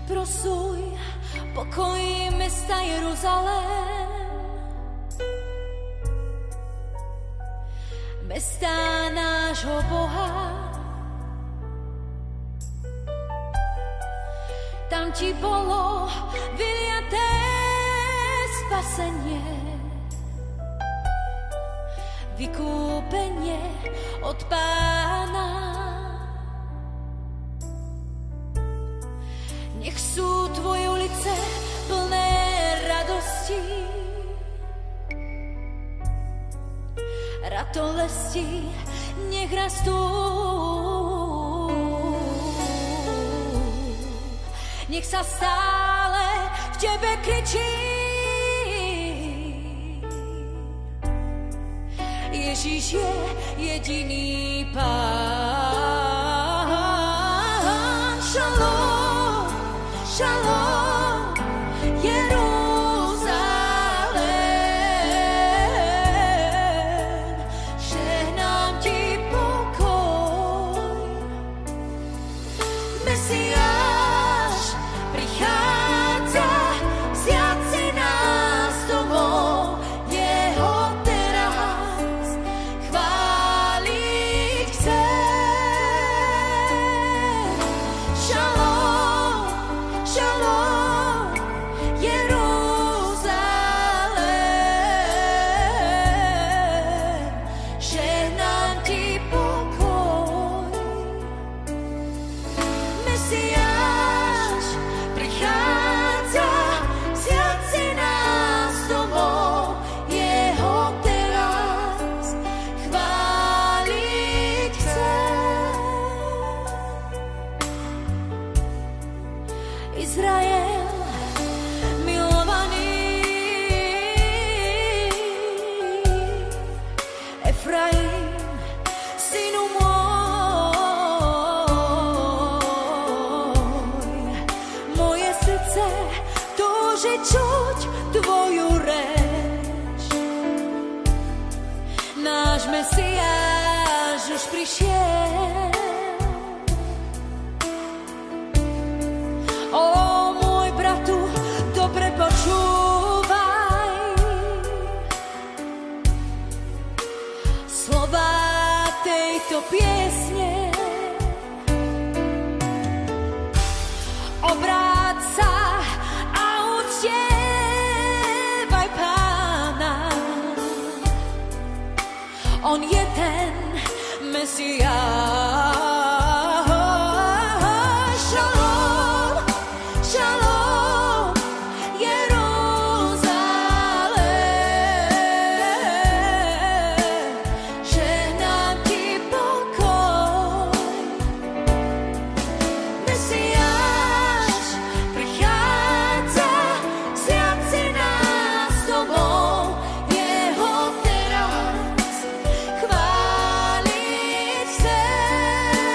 Prosuj pokoji mesta Jeruzalém, mesta nášho Boha. Tam ti bolo vyliaté spasenie, vykúpenie od Pána. Nech sú tvoje ulice plné radosti, ratolesti nech rastú. Nech sa stále v tebe kričí: Ježíš je jediný Pán. Šalom, šalom, Jeruzalém, žehnám ti pokoj. Mesiáš prichádza, vziať si nás domov, jeho teraz chváliť chcem. Šalom, šalom, Jeruzalém, žehnám ti pokoj. Mesiáš prichádza, vziať si nás domov, jeho teraz chváliť chcem. Izrael, milovaný, Efraim, synu môj, moje srdce túži čuť tvoju reč. Náš Mesiáš už prišiel. Ó, môj bratu, dobre počúvaj slová tejto piesne. Obráť sa a uctievaj Pána. On je ten Mesiáš. Šalom, šalom, Jeruzalém, žehnám ti pokoj. Mesiáš prichádza, vziať si nás domov, jeho teraz chváliť chcem.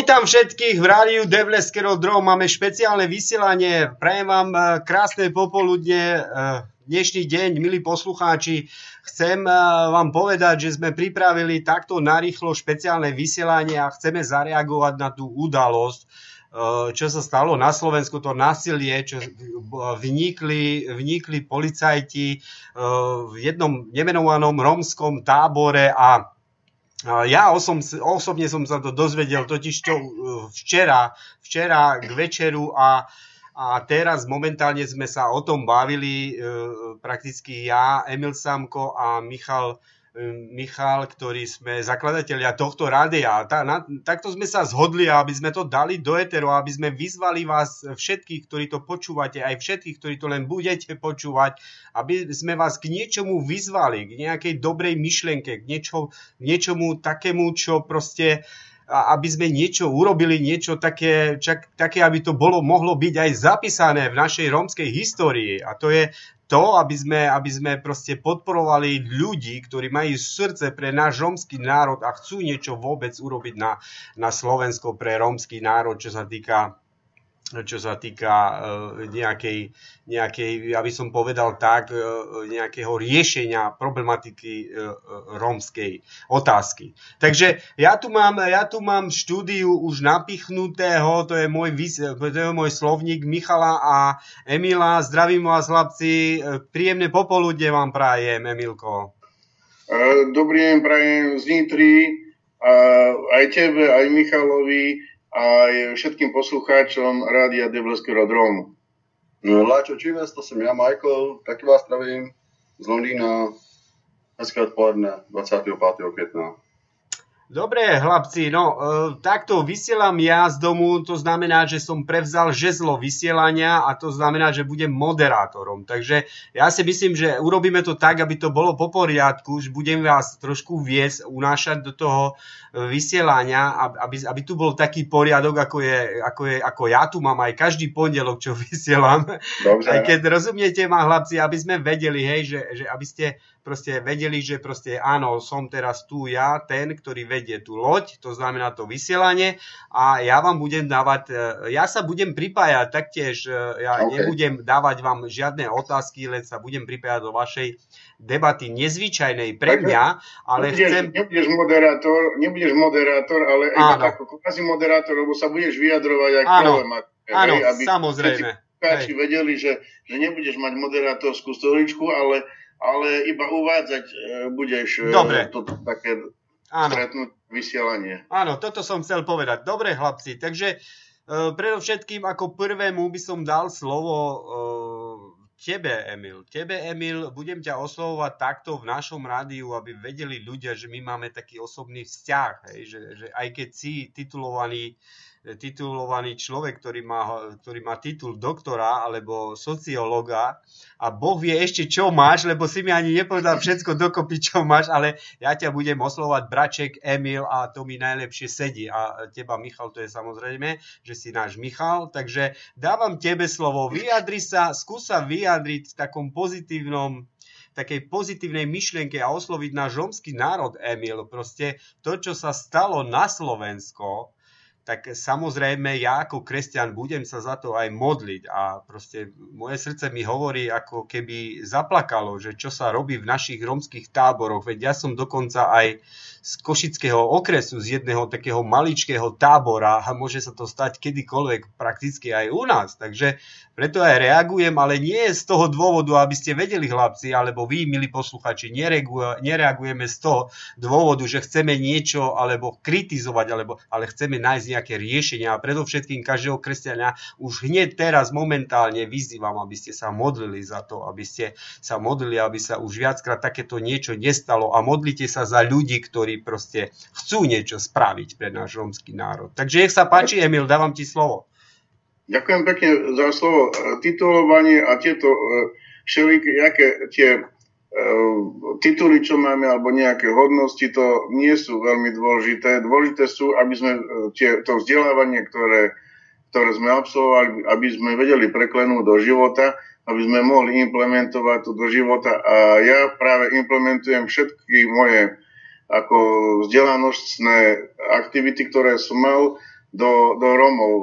vítam všetkých v rádiu Devleského Drom. Máme špeciálne vysielanie. Prajem vám krásne popoludne, dnešný deň, milí poslucháči. Chcem vám povedať, že sme pripravili takto narýchlo špeciálne vysielanie a chceme zareagovať na tú udalosť, čo sa stalo na Slovensku, to násilie, čo vnikli policajti v jednom nemenovanom rómskom tábore a ja osobne som sa to dozvedel totiž včera k večeru a teraz momentálne sme sa o tom bavili prakticky ja, Emil Samko a Michal, ktorí sme zakladatelia tohto rádia. Takto sme sa zhodli, aby sme to dali do éteru, aby sme vyzvali vás všetkých, ktorí to počúvate, aj všetkých, ktorí to len budete počúvať, aby sme vás k niečomu vyzvali, k nejakej dobrej myšlienke, k niečomu takému, čo proste, aby sme niečo urobili, niečo také, aby to mohlo byť aj zapísané v našej rómskej histórii. A to je to, aby sme proste podporovali ľudí, ktorí majú srdce pre náš rómsky národ a chcú niečo vôbec urobiť na Slovensko pre rómsky národ, čo sa týka nejakej, aby som povedal tak, nejakého riešenia problematiky rómskej otázky. Takže ja tu mám štúdiu už napichnutého, to je môj slovník Michala a Emila. Zdravím vás, chlapci, príjemné popoludne vám prajem, Emilko. Dobrý deň prajem z Nitry, aj tebe, aj Michalovi, aj všetkým poslucháčom rádia Devleského Dromu. No, Láčo, číves, to jsem já, Michael, taky vás zdravím z Londýna. Hezké odpoledne, 25. května. Dobre, chlapci, takto vysielam ja z domu, to znamená, že som prevzal žezlo vysielania a to znamená, že budem moderátorom. Takže ja si myslím, že urobíme to tak, aby to bolo po poriadku, že budem vás trošku viesť, unášať do toho vysielania, aby tu bol taký poriadok, ako ja tu mám aj každý pondelok, čo vysielam. Dobre. Aj keď rozumiete ma, chlapci, aby sme vedeli, že aby ste proste vedeli, že proste áno, som teraz tu ja, ten, ktorý vedie tú loď, to znamená to vysielanie a ja vám budem dávať, ja sa budem pripájať taktiež, nebudem dávať vám žiadne otázky, len sa budem pripájať do vašej debaty nezvyčajnej pre mňa, ale nebudeš moderátor, ale iba ako kvázi moderátor, lebo sa budeš vyjadrovať aj k problematike. Áno, samozrejme. Aby vedeli, že nebudeš mať moderátorskú stoličku, ale iba uvádzať budeš toto také stretnúť vysielanie. Áno, toto som chcel povedať. Dobre, chlapci, takže predovšetkým ako prvému by som dal slovo tebe, Emil, budem ťa oslovovať takto v našom rádiu, aby vedeli ľudia, že my máme taký osobný vzťah, že aj keď si titulovaný človek, ktorý má titul doktora alebo sociológa a Boh vie ešte, čo máš, lebo si mi ani nepovedal všetko dokopy, čo máš, ale ja ťa budem oslovať braček Emil a to mi najlepšie sedí. A teba, Michal, to je samozrejme, že si náš Michal, takže dávam tebe slovo. Skús sa vyjadriť v takom takej pozitívnej myšlienke a osloviť náš rómsky národ, Emil. Proste to, čo sa stalo na Slovensko, tak samozrejme ja ako kresťan budem sa za to aj modliť a proste moje srdce mi hovorí, ako keby zaplakalo, že čo sa robí v našich rómskych táboroch, veď ja som dokonca aj z Košického okresu, z jedného takého maličkého tábora a môže sa to stať kedykoľvek prakticky aj u nás, takže preto aj reagujem, ale nie z toho dôvodu, aby ste vedeli, chlapci, alebo vy, milí posluchači, nereagujeme z toho dôvodu, že chceme niečo alebo kritizovať, ale chceme nájsť nejaké riešenia a predovšetkým každého kresťana už hneď teraz momentálne vyzývam, aby ste sa modlili za to, aby ste sa modlili, aby sa už viackrát takéto niečo nestalo a modlite sa za ľudí, ktorí proste chcú niečo spraviť pre náš rómsky národ. Takže nech sa páči, Emil, dávam ti slovo. Ďakujem pekne za slovo. Titulovanie a tieto všelijaké tie tituly, čo máme, alebo nejaké hodnosti, to nie sú veľmi dôležité. Dôležité sú, aby sme to vzdelávanie, ktoré sme absolvovali, aby sme vedeli preklenúť do života, aby sme mohli implementovať to do života. A ja práve implementujem všetky moje ako vzdelanostné aktivity, ktoré som mal do Rómov.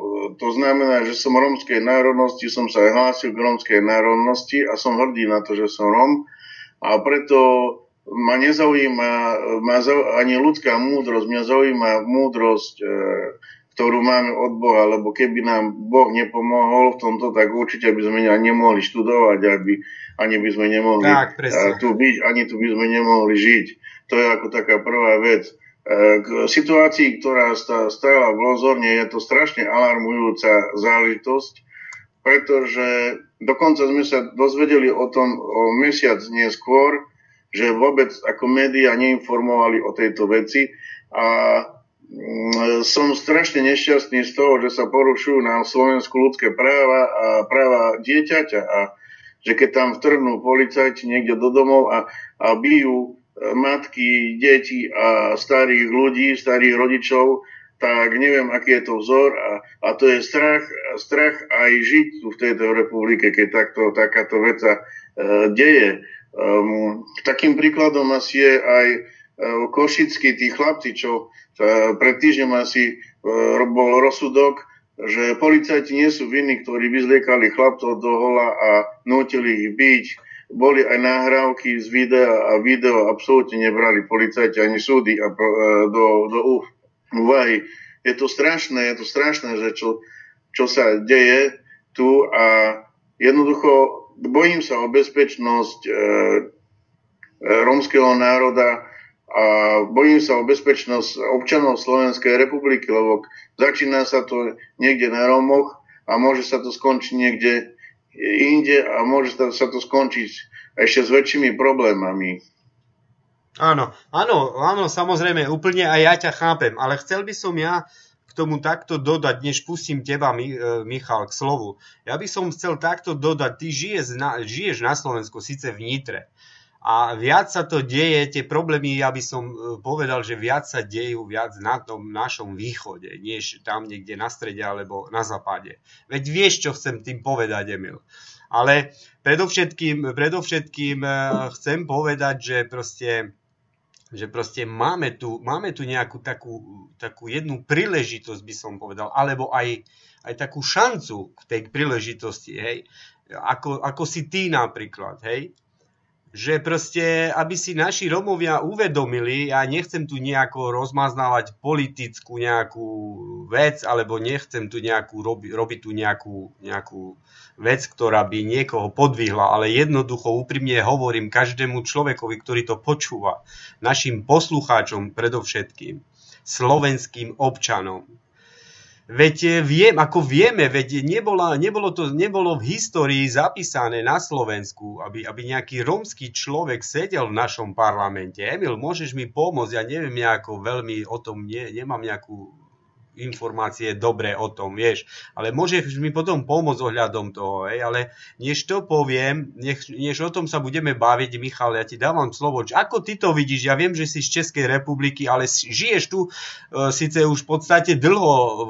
To znamená, že som rómskej národnosti, som sa hlásil k rómskej národnosti a som hrdý na to, že som Róm. A preto ma nezaujíma ani ľudská múdrosť, mňa zaujíma múdrosť, ktorú máme od Boha, lebo keby nám Boh nepomohol v tomto, tak určite by sme nemohli študovať, ani by sme nemohli tu byť, ani tu by sme nemohli žiť. To je ako taká prvá vec. K situácii, ktorá stála v Lozorne, je to strašne alarmujúca záležitosť, pretože dokonca sme sa dozvedeli o tom o mesiac neskôr, že vôbec ako médiá neinformovali o tejto veci a som strašne nešťastný z toho, že sa porušujú na Slovensku ľudské práva a práva dieťaťa a že keď tam vtrhnú policajti niekde do domov a bijú matky, deti a starých ľudí, starých rodičov, tak neviem, aký je to vzor a to je strach aj žiť tu v tejto republike, keď takáto vec sa deje. Takým príkladom asi je aj košickí tí chlapci, čo pred týždňom asi bol rozsudok, že policajti nie sú vinní, ktorí vyzliekali chlapcov do hola a nútili ich byť. Boli aj nahrávky z videa a video absolútne nebrali policajti ani súdy do úvahy. Je to strašné, že čo sa deje tu a jednoducho bojím sa o bezpečnosť rómskeho národa a bojím sa o bezpečnosť občanov Slovenskej republiky, lebo začína sa to niekde na Rómoch a môže sa to skončiť niekde inde a môže sa to skončiť ešte s väčšími problémami. Áno, samozrejme, úplne aj ja ťa chápem, ale chcel by som ja k tomu takto dodať, než pustím teba, Michal, k slovu. Ja by som chcel takto dodať, ty žiješ na Slovensku, síce v Nitre, a viac sa to deje, tie problémy, ja by som povedal, že viac sa dejú na tom našom východe, než tam niekde na strede alebo na západe. Veď vieš, čo chcem tým povedať, Emil. Ale predovšetkým chcem povedať, že proste máme tu nejakú takú jednu príležitosť, by som povedal, alebo aj takú šancu k tej príležitosti, hej. Ako si ty napríklad, hej. Že proste, aby si naši Rómovia uvedomili, ja nechcem tu nejako rozmaznávať politickú nejakú vec, alebo nechcem tu robiť tu nejakú vec, ktorá by niekoho podvihla, ale jednoducho úprimne hovorím každému človekovi, ktorý to počúva, našim poslucháčom predovšetkým, slovenským občanom. Veď vieme, nebolo v histórii zapísané na Slovensku, aby nejaký rómsky človek sedel v našom parlamente. Emil, môžeš mi pomôcť? Ja neviem nejako veľmi o tom, nemám nejakú informácie dobré o tom, vieš. Ale môžeš mi potom pomôcť ohľadom toho, hej. Ale než to poviem, než o tom sa budeme baviť, Michal, ja ti dávam slovo. Ako ty to vidíš? Ja viem, že si z Českej republiky, ale žiješ tu síce už v podstate dlho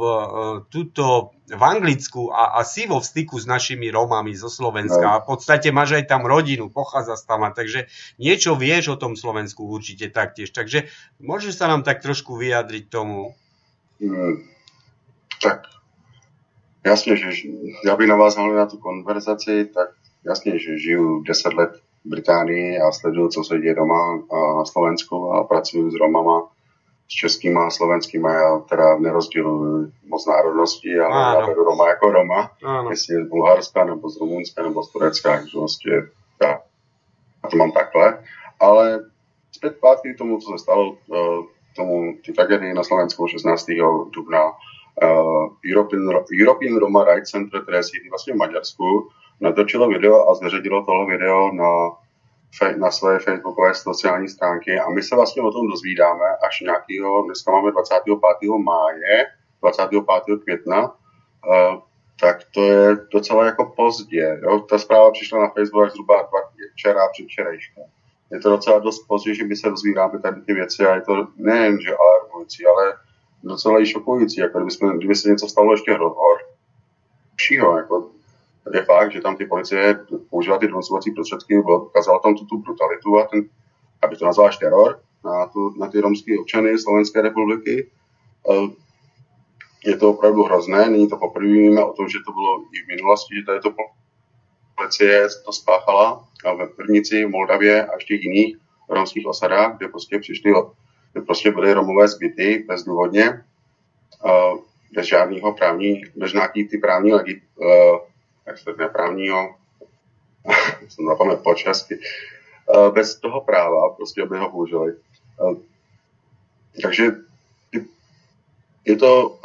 v Anglicku a si vo styku s našimi Rómami zo Slovenska. A v podstate máš aj tam rodinu, pochádzaš tam, takže niečo vieš o tom Slovensku určite taktiež. Takže môžeš sa nám tak trošku vyjadriť tomu? Tak jasne, že ja bych navázal na tu konverzaci, tak jasně, že žiju 10 let v Británii a sleduju, co se děje doma na Slovensku a pracuju s Romama, s českýma a slovenskýma. Já teda nerozděluji moc národností, ale já beru Roma jako Roma, jestli je z Bulharska, nebo z Rumunska, nebo z Turecka, takže vlastně já to mám takhle. Ale zpět zpátky k tomu, co se stalo, ty tragédii na Slovensku 16. dubna. European Roma Rights Center, které sídlí vlastně v Maďarsku, natočilo video a zveřejnilo tohle video na své facebookové sociální stránky a my se vlastně o tom dozvídáme až nějakého, dneska máme 25. máje, 25. května, tak to je docela jako pozdě. Jo? Ta zpráva přišla na Facebook až zhruba včera, předvčerejška. Je to docela dost pozdě, že my se dozvídáme tady ty věci a je to nejen, že alarmující, ale docela i šokující, jako kdyby se něco stalo ještě horšího. Jako je fakt, že tam ty policie použila ty donucovací prostředky, ukázala tam tu brutalitu a aby to nazval teror na ty romské občany Slovenské republiky. je to opravdu hrozné, není to poprvé, víme o tom, že to bylo i v minulosti, že tady to policie to spáchala ve Brnici, v Moldavě a ještě jiných romských osadách, kde prostě kde prostě byly Romové zbyty bezdůvodně, bez žádného bez nějaký ty právní právního, jsem zapaměl po česky, bez toho práva, prostě aby ho použili. Takže je to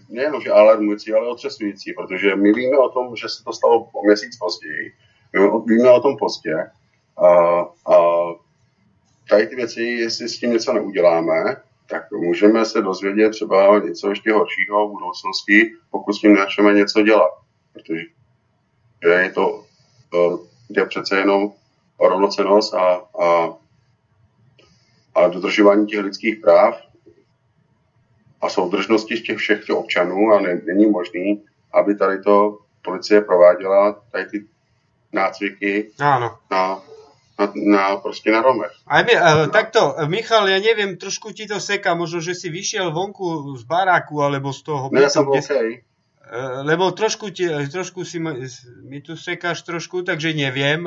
nejenom, že alarmující, ale otřesující, protože my víme o tom, že se to stalo o měsíc později. Víme o tom pozdě a tady ty věci, jestli s tím něco neuděláme, tak můžeme se dozvědět třeba něco ještě horšího v budoucnosti, pokud s tím začneme něco dělat. Protože je přece jenom o rovnocennost a dodržování těch lidských práv a soudržnosti z těch všech občanů a není možný, aby tady to policie prováděla tady ty nácviky prostě na Romech. Takto, Michal, ja neviem, trošku ti to seká, možno, že si vyšiel vonku z baráku alebo z toho... Ne, som okej. Lebo trošku si mi tu sekáš trošku, takže neviem,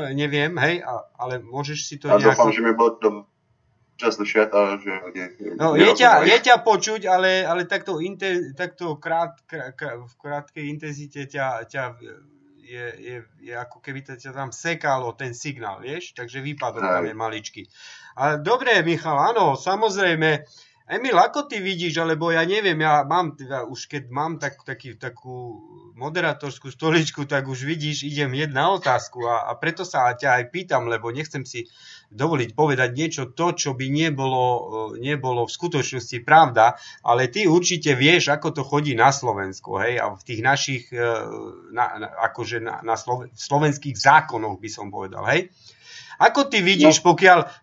hej, ale môžeš si to nejako... Ja dúfam, že mi bolo čas slyšet a že... No, je ťa počuť, ale takto v krátkej intenzite ťa je ako keby ťa tam sekalo ten signál, vieš? Takže výpadok tam je maličký. Ale dobre, Michal, áno, samozrejme. Emil, ako ty vidíš, alebo ja neviem, ja mám teda už keď mám takú moderátorskú stoličku, tak už vidíš, idem jedna otázku a preto sa ťa aj pýtam, lebo nechcem si dovoliť povedať niečo to, čo by nebolo v skutočnosti pravda, ale ty určite vieš, ako to chodí na Slovensku, hej, a v tých našich akože na slovenských zákonoch by som povedal, hej. Ako ty vidíš,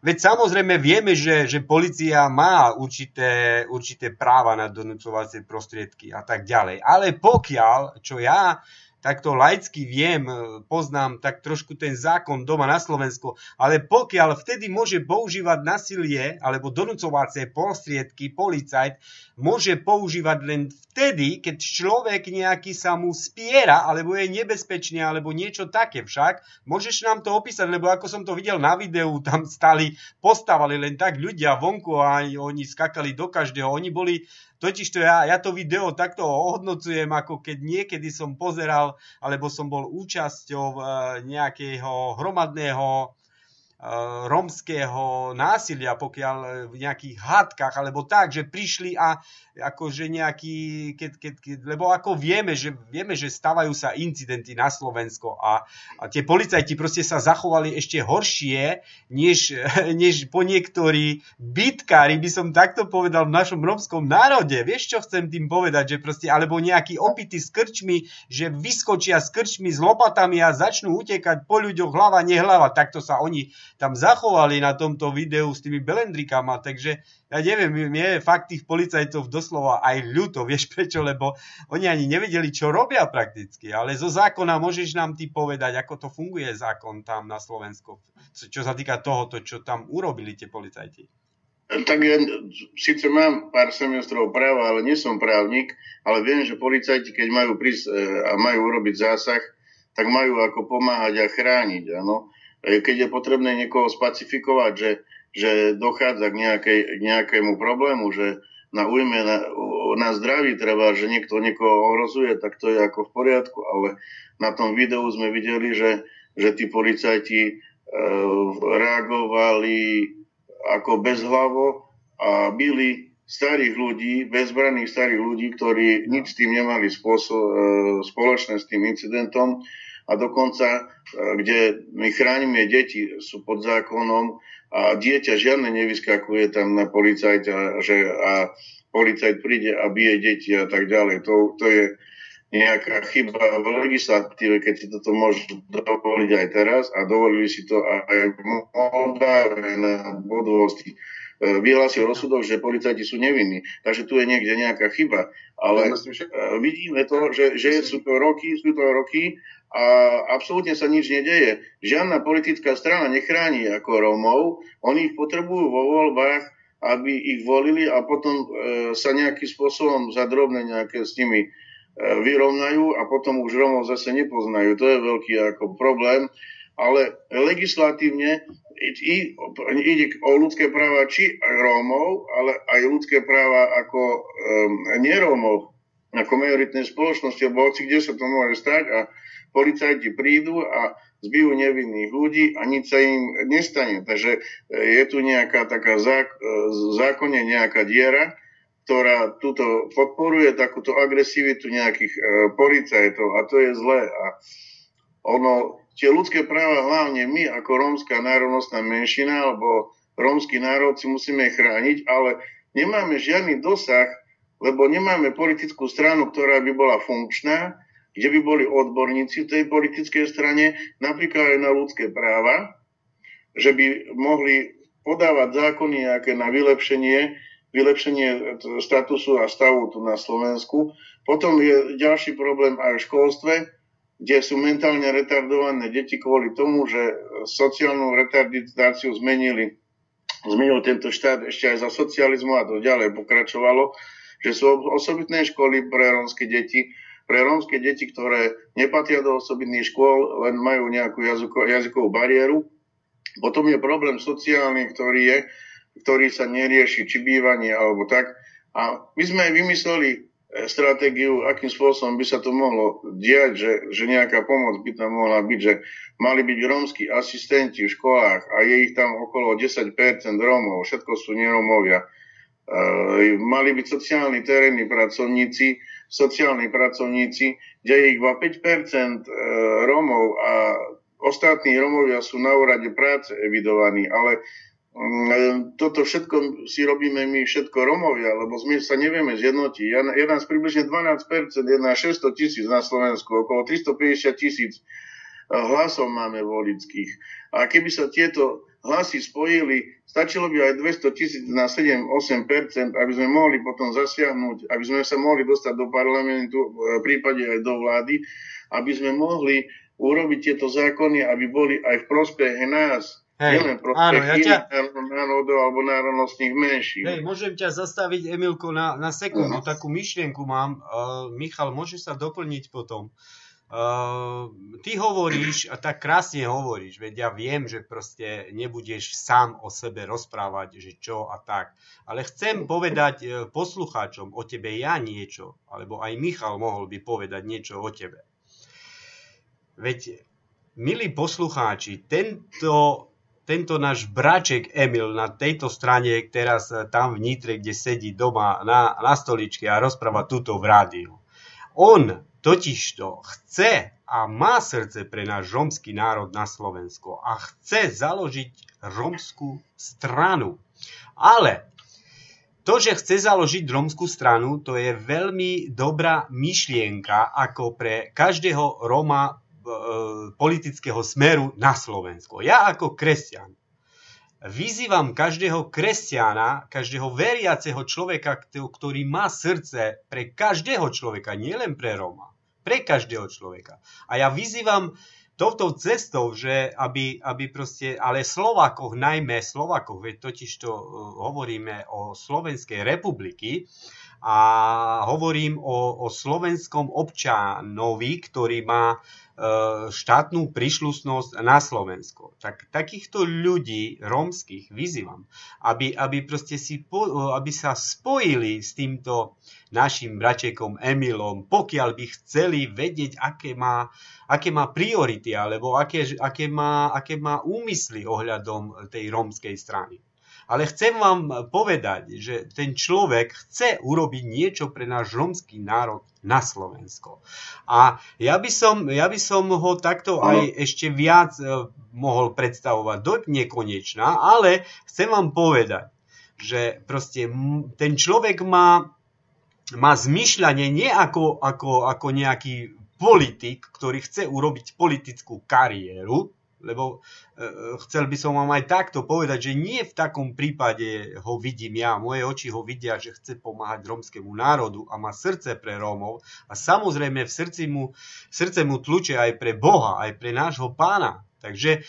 veď samozrejme vieme, že polícia má určité práva na donúcovacie prostriedky a tak ďalej. Ale pokiaľ, čo ja takto laicky viem, poznám tak trošku ten zákon doma na Slovensku, ale pokiaľ vtedy môže používať nasilie alebo donúcovacie prostriedky, policajt môže používať len vtedy, keď človek nejaký sa mu spiera, alebo je nebezpečný, alebo niečo také však. Môžeš nám to opísať, lebo ako som to videl na videu, tam postavali len tak ľudia vonku a oni skakali do každého. Oni boli, totižto ja to video takto ohodnocujem, ako keď niekedy som pozeral, alebo som bol účasťou nejakého hromadného rómskeho násilia, pokiaľ v nejakých hádkach, alebo tak, že prišli a akože nejaký, lebo ako vieme, že stávajú sa incidenty na Slovensko a tie policajti proste sa zachovali ešte horšie, než po niektorí bitkári, by som takto povedal, v našom rómskom národe. Vieš, čo chcem tým povedať? Že proste, alebo nejakí opity s krčmi, že vyskočia s krčmi, s lopatami a začnú utekať po ľuďoch hlava, nehlava. Takto sa oni tam zachovali na tomto videu s tými belendrikama, takže ja neviem, je fakt tých policajtov doslova aj ľúto, vieš prečo, lebo oni ani nevedeli, čo robia prakticky, ale zo zákona môžeš nám ty povedať, ako to funguje zákon tam na Slovensku, čo sa týka tohoto, čo tam urobili tie policajti. Tak ja síce mám pár semestrov práva, ale nie som právnik, ale viem, že policajti, keď majú prísť a majú urobiť zásah, tak majú ako pomáhať a chrániť, áno. Keď je potrebné niekoho spacifikovať, že dochádza k nejakému problému, že na újme, na zdraví treba, že niekto niekoho ohrozuje, tak to je ako v poriadku, ale na tom videu sme videli, že tí policajti reagovali ako bezhlavo a bili starých ľudí, bezbranných starých ľudí, ktorí nič s tým nemali spoločné s tým incidentom. A dokonca, kde my chránime deti, sú pod zákonom a dieťa žiadne nevyskakuje tam na policajta, a policajt príde a bije deti a tak ďalej. To je nejaká chyba v legislatíve, keď si toto môžu dovoliť aj teraz a dovolili si to aj v Moldave na Bodvosti. Vyhlásil rozsudok, že policajti sú nevinní. Takže tu je niekde nejaká chyba. Ale vidíme to, že sú to roky a absolútne sa nič nedeje. Žiadna politická strana nechráni ako Rómov. Oni ich potrebujú vo voľbách aby ich volili a potom sa nejakým spôsobom za drobné nejaké s nimi vyrovnajú a potom už Rómov zase nepoznajú. To je veľký ako problém, ale legislatívne ide o ľudské práva či Rómov, ale aj ľudské práva ako nerómov, ako majoritnej spoločnosti, lebo hoci kde sa to môže stať a policajti prídu a zbijú nevinných ľudí a nič sa im nestane. Takže je tu nejaká taká zákonne nejaká diera, ktorá túto podporuje takúto agresivitu nejakých policajtov a to je zlé. A tie ľudské práva, hlavne my ako rómska národnostná menšina alebo rómsky národ si musíme chrániť, ale nemáme žiadny dosah, lebo nemáme politickú stranu, ktorá by bola funkčná, kde by boli odborníci v tej politickej strane, napríklad aj na ľudské práva, že by mohli podávať zákony nejaké na vylepšenie statusu a stavu tu na Slovensku. Potom je ďalší problém aj v školstve, kde sú mentálne retardované deti kvôli tomu, že sociálnu retardizáciu zmenil tento štát ešte aj za socializmu a to ďalej pokračovalo, že sú osobitné školy pre rómske deti, ktoré nepatria do osobitných škôl, len majú nejakú jazykovú bariéru. Potom je problém sociálny, ktorý sa nerieši, či bývanie alebo tak. A my sme aj vymysleli stratégiu, akým spôsobom by sa to mohlo diať, že nejaká pomoc by tam mohla byť, že mali byť rómski asistenti v školách a je ich tam okolo 10% Rómov, všetko sú nerómovia. Mali byť sociálni terénni pracovníci, kde je ich iba 5% Rómov a ostatní Rómovia sú na úrade práce evidovaní, ale toto všetko si robíme my všetko Rómovia, lebo my sa nevieme zjednotiť. Je nás približne 12%, je nás 600 000 na Slovensku, okolo 350 000 hlasov máme voličských. A keby sa tieto hlasy spojili, stačilo by aj 200 000 na 7-8%, aby sme mohli potom zasiahnuť, aby sme sa mohli dostať do parlamentu, v prípade aj do vlády, aby sme mohli urobiť tieto zákony, aby boli aj v prospech nás. Nielen prospech národov alebo národnostných menšín. Môžem ťa zastaviť, Emilko, na sekundu. Takú myšlienku mám. Michal, môžeš sa doplniť potom. Ty hovoríš, a tak krásne hovoríš, veď ja viem, že proste nebudeš sám o sebe rozprávať, že čo a tak. Ale chcem povedať poslucháčom o tebe ja niečo, alebo aj Michal mohol by povedať niečo o tebe. Veď, milí poslucháči, tento náš braček Emil na tejto strane, teraz tam v Nitre, kde sedí doma na stoličke a rozpráva túto v rádiu. On totižto chce a má srdce pre náš rómsky národ na Slovensku a chce založiť rómsku stranu. Ale to, že chce založiť rómsku stranu, to je veľmi dobrá myšlienka ako pre každého Róma politického smeru na Slovensku. Ja ako kresťan vyzývam každého kresťana, každého veriaceho človeka, ktorý má srdce pre každého človeka, nielen pre Róma, pre každého človeka. A ja vyzývam touto cestou, že aby proste, ale Slovákoch, najmä Slovákoch, veď totiž to hovoríme o Slovenskej republiky, a hovorím o slovenskom občanovi, ktorý má štátnu príslušnosť na Slovensko. Tak takýchto ľudí rómskych vyzývam, aby sa spojili s týmto našim bračekom Emilom, pokiaľ by chceli vedieť, aké má priority, alebo aké má úmysly ohľadom tej rómskej strany. Ale chcem vám povedať, že ten človek chce urobiť niečo pre náš rómsky národ na Slovensko. A ja by som ho takto aj ešte viac mohol predstavovať do nekonečna, ale chcem vám povedať, že proste ten človek má zmýšľanie nie ako nejaký politik, ktorý chce urobiť politickú kariéru, lebo chcel by som vám aj takto povedať, že nie v takom prípade ho vidím ja. Moje oči ho vidia, že chce pomáhať rómskemu národu a má srdce pre Rómov. A samozrejme v srdce mu tluče aj pre Boha, aj pre nášho Pána. Takže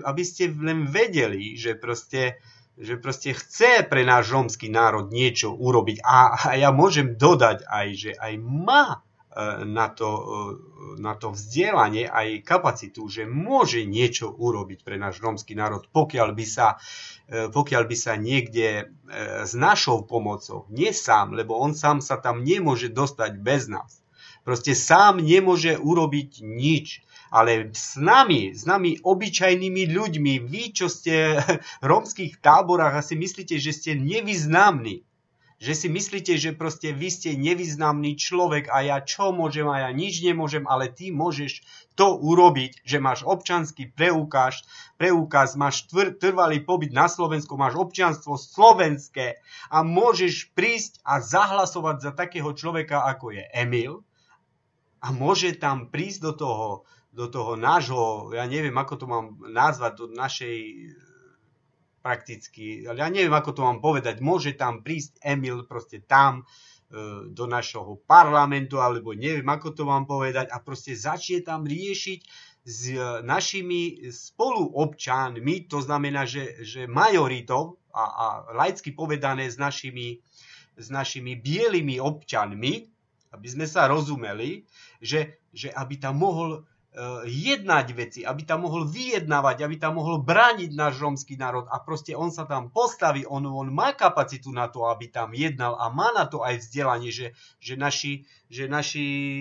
aby ste len vedeli, že proste že proste chce pre náš rómsky národ niečo urobiť. A ja môžem dodať aj, že aj má na to vzdielanie aj kapacitu, že môže niečo urobiť pre náš rómsky národ, pokiaľ by sa niekde s našou pomocou, nie sám, lebo on sám sa tam nemôže dostať bez nás. Proste sám nemôže urobiť nič. Ale s nami obyčajnými ľuďmi, vy, čo ste v rómskych táborách a si myslíte, že ste nevýznamní, že si myslíte, že proste vy ste nevýznamný človek a ja čo môžem a ja nič nemôžem, ale ty môžeš to urobiť, že máš občiansky preukaz, máš trvalý pobyt na Slovensku, máš občianstvo slovenské a môžeš prísť a zahlasovať za takého človeka, ako je Emil a môže tam prísť do toho nášho, ja neviem, ako to mám nazvať, do našej prakticky, ale ja neviem, ako to mám povedať, môže tam prísť Emil proste tam do našho parlamentu, alebo neviem, ako to mám povedať a proste začne tam riešiť s našimi spoluobčanmi, to znamená, že majoritou a laicky povedané s našimi bielými občanmi, aby sme sa rozumeli, že aby tam mohol jednať veci, aby tam mohol vyjednávať, aby tam mohol brániť náš rómsky národ a proste on sa tam postaví, on má kapacitu na to, aby tam jednal a má na to aj vzdelanie, že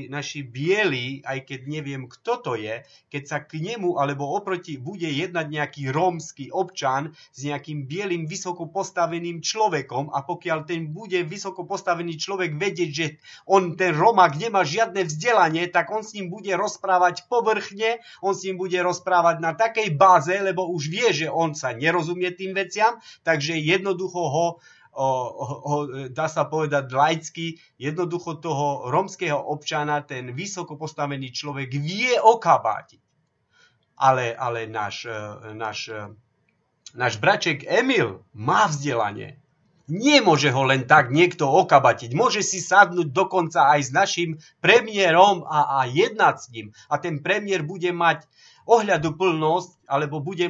naši bieli, aj keď neviem kto to je, keď sa k nemu alebo oproti bude jednať nejaký rómsky občan s nejakým bielým vysoko postaveným človekom a pokiaľ ten bude vysoko postavený človek vedieť, že on ten Rómak nemá žiadne vzdelanie, tak on s ním bude rozprávať povrchne, on s ním bude rozprávať na takej báze, lebo už vie, že on sa nerozumie tým veciam, takže jednoducho ho dá sa povedať laicky, jednoducho toho rómskeho občana ten vysoko postavený človek vie okabátiť. Ale náš braček Emil má vzdelanie. Nemôže ho len tak niekto okabatiť. Môže si sadnúť dokonca aj s našim premiérom a jednať s ním. A ten premiér bude mať ohľaduplnosť, alebo bude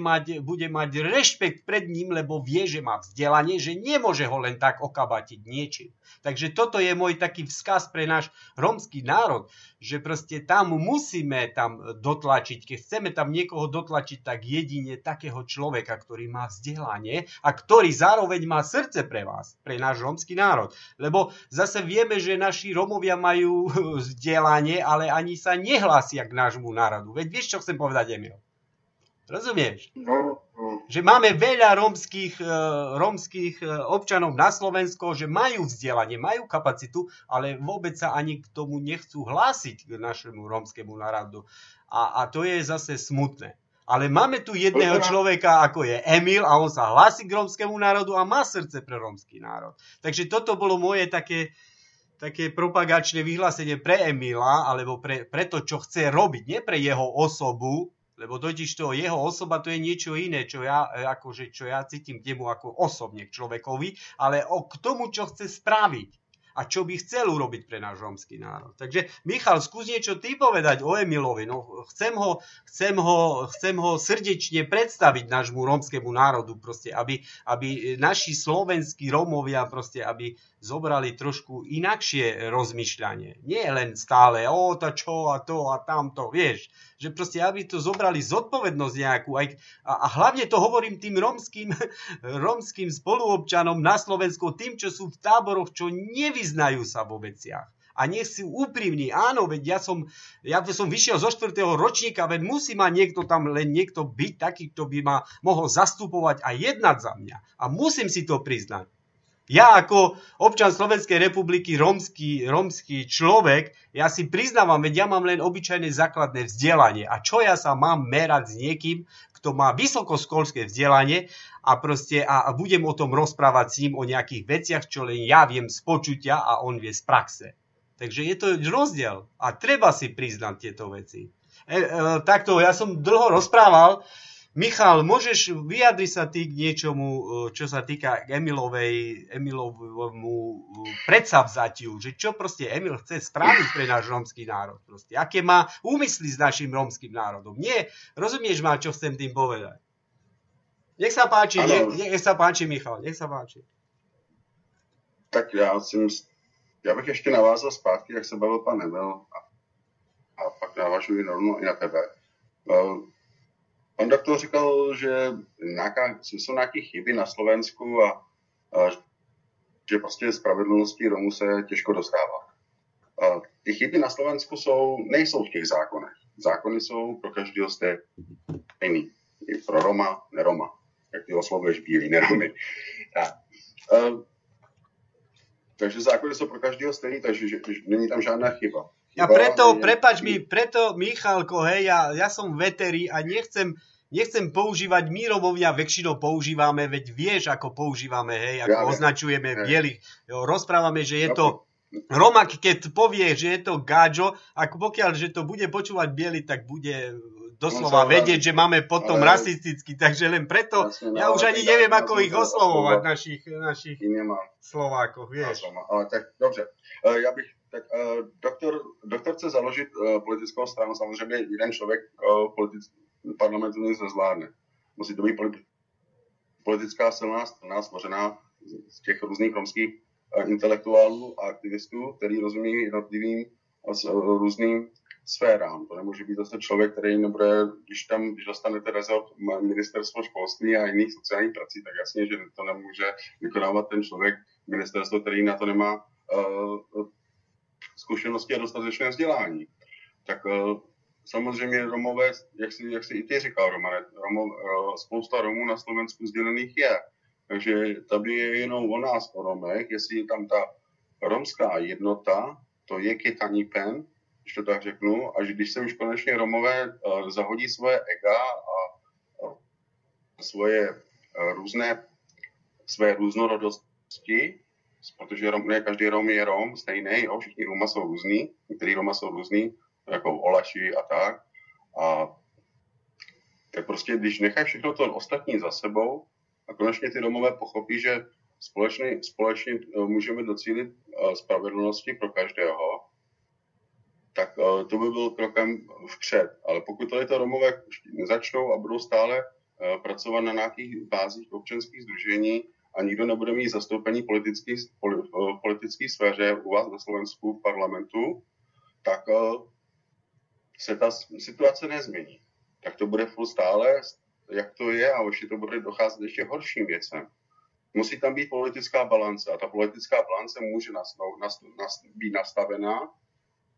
mať rešpekt pred ním, lebo vie, že má vzdelanie, že nemôže ho len tak okabatiť niečím. Takže toto je môj taký vzkaz pre náš rómsky národ, že proste tam musíme tam dotlačiť, keď chceme tam niekoho dotlačiť, tak jedine takého človeka, ktorý má vzdelanie a ktorý zároveň má srdce pre vás, pre náš rómsky národ. Lebo zase vieme, že naši Rómovia majú vzdelanie, ale ani sa nehlásia k nášmu národu. Veď vieš, čo chcem povedať, Emil? Rozumieš? Že máme veľa rómskych občanov na Slovensku, že majú vzdelanie, majú kapacitu, ale vôbec sa ani k tomu nechcú hlásiť k našemu rómskemu národu. A to je zase smutné. Ale máme tu jedného človeka, ako je Emil, a on sa hlási k rómskemu národu a má srdce pre rómsky národ. Takže toto bolo moje také propagačné vyhlásenie pre Emila, alebo pre to, čo chce robiť, nie pre jeho osobu, lebo totiž to jeho osoba to je niečo iné, čo ja cítim k nemu ako osobne k človekovi, ale k tomu, čo chce spraviť a čo by chcel urobiť pre náš rómsky národ. Takže Michal, skús niečo ty povedať o Emilovi. No, chcem ho srdečne predstaviť nášmu rómskemu národu, proste, aby naši slovenskí Rómovia proste, aby zobrali trošku inakšie rozmýšľanie. Nie len stále, to čo a to a tamto, vieš. Že proste, aby to zobrali zodpovednosť nejakú. A hlavne to hovorím tým rómskym spoluobčanom na Slovensku, tým, čo sú v táboroch, čo nevyznajú sa vo veciach. A nech si úprimní. Áno, veď ja som vyšiel zo 4. ročníka, veď musí ma niekto byť taký, kto by ma mohol zastupovať a jednať za mňa. A musím si to priznať. Ja ako občan Slovenskej republiky, rómsky človek, ja si priznávam, veď ja mám len obyčajné základné vzdelanie. A čo ja sa mám merať s niekým, kto má vysokoškolské vzdelanie a budem o tom rozprávať s ním o nejakých veciach, čo len ja viem z počutia a on vie z praxe. Takže je to rozdiel a treba si priznať tieto veci. Takto, ja som dlho rozprával. Michal, môžeš vyjadriť sa ty k niečomu, čo sa týka Emilovmu predsavzatiu, že čo proste Emil chce spraviť pre náš rómsky národ, proste, aké má úmysly s našim rómskym národom. Nie, rozumieš ma, čo chcem tým povedať? Nech sa páči, Michal, nech sa páči. Tak já bych ještě navázal zpátky, jak se bavil pan Emil, a pak navážu rovnou i na tebe. Pan doktor říkal, že jsou nějaké chyby na Slovensku a že prostě spravedlnosti Romů se těžko dostává. Ty chyby na Slovensku nejsou v těch zákonech. Zákony jsou pro každého stejný. I pro Roma, neroma. Jak ty oslovuješ bílý, neromy. Takže zákony jsou pro každého stejný, takže není tam žádná chyba. A preto Michalko, hej, ja som veterý a nechcem používať, my Romovia väčšinou používame, veď vieš, ako používame, hej, ako označujeme bielých. Rozprávame, že je to Romak, keď povie, že je to gáčo, ako pokiaľ, že to bude počúvať biely, tak bude doslova vedieť, že máme potom rasisticky, takže len preto ja už ani neviem, ako ich oslovovať našich Slovákov, vieš. Ale tak dobře, doktor chce založit politickou stranu, samozřejmě jeden člověk parlamentu nic nezvládne. Musí to být politická silná strana stvořená z těch různých romských intelektuálů a aktivistů, který rozumí jednotlivým různým sférám. To nemůže být zase člověk, který nebude, když dostanete rezort ministerstvo školství a jiných sociálních prací, tak jasně, že to nemůže vykonávat ten člověk ministerstvo, který na to nemá zkušenosti a dostatečné vzdělání. Tak samozřejmě Romové, jak si i ty říkal, Romane, spousta Romů na Slovensku sdělených je. Takže tady je jenom o nás, o Romech, jestli tam ta romská jednota, to je kytaní pen, když to tak řeknu, a že když se už konečně Romové zahodí svoje ega a své různorodosti, protože ne každý Rom je Rom stejný, jo, všichni Roma jsou různý, některý Roma jsou různý, jako Olaši a tak. A tak prostě, když necháš všechno to ostatní za sebou a konečně ty Romové pochopí, že společně můžeme docílit spravedlnosti pro každého, tak to by byl krokem vpřed. Ale pokud to Romové nezačnou a budou stále pracovat na nějakých bázích občanských sdružení a nikdo nebude mít zastoupení politické sféře u vás na Slovensku v parlamentu, tak se ta situace nezmění. Tak to bude furt stále, jak to je, a ještě to bude docházet ještě horším věcem. Musí tam být politická balance a ta politická balance může být nastavená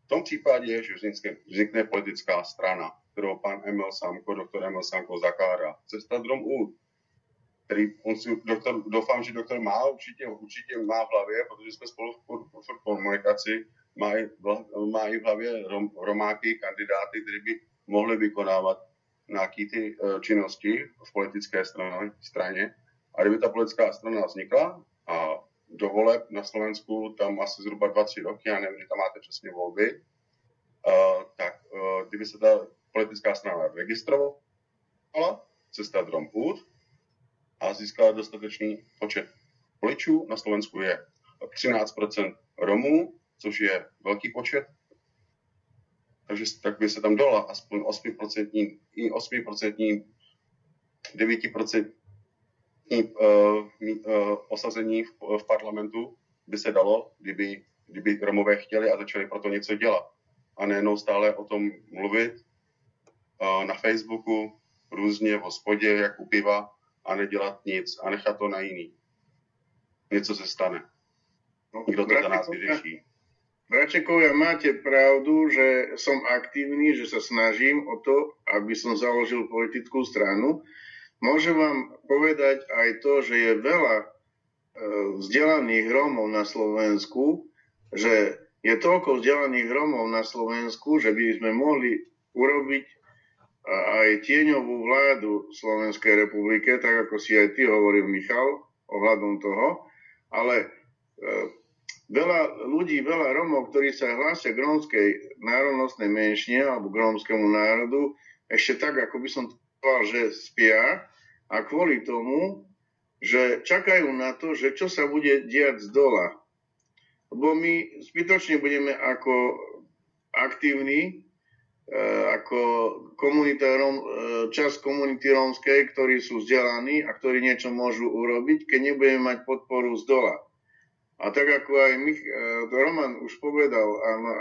v tom případě, že vznikne politická strana, kterou pan doktor Emil Samko zakládá. Cesta Romů, který doufám, že doktor má, určitě má v hlavě, protože jsme spolu v komunikaci, má i v hlavě romáky, kandidáty, kteří by mohli vykonávat nějaké ty činnosti v politické straně. A kdyby ta politická strana vznikla a do voleb na Slovensku tam asi zhruba 2-3 roky, já nevím, že tam máte přesně volby, tak kdyby se ta politická strana registrovala, cesta Drom Ud, a získala dostatečný počet voličů, na Slovensku je 13% Romů, což je velký počet, takže tak by se tam dala aspoň 8%, 9% osazení v parlamentu by se dalo, kdyby Romové chtěli a začali proto něco dělat. A nejenom stále o tom mluvit na Facebooku, různě v hospodě, jak u piva, a nedělat nic a nechat to na jiný. Něco se stane. Kdo to za nás vyřeší? Bračekovia, máte pravdu, že som aktívny, že sa snažím o to, aby som založil politickú stranu. Môžem vám povedať aj to, že je veľa vzdelaných Rómov na Slovensku, že je toľko vzdelaných Rómov na Slovensku, že by sme mohli urobiť aj tieňovú vládu Slovenskej republike, tak ako si aj ty hovoril, Michal, ohľadom toho, ale veľa ľudí, veľa Rómov, ktorí sa hlásia k rómskej národnostnej menšine alebo k rómskemu národu, ešte tak, ako by som to povedal, že spia, a kvôli tomu, že čakajú na to, že čo sa bude diať z dola. Lebo my zbytočne budeme ako aktívni ako časť komunity rómskej, ktorí sú vzdelaní a ktorí niečo môžu urobiť, keď nebudeme mať podporu z dola. A tak ako aj Roman už povedal,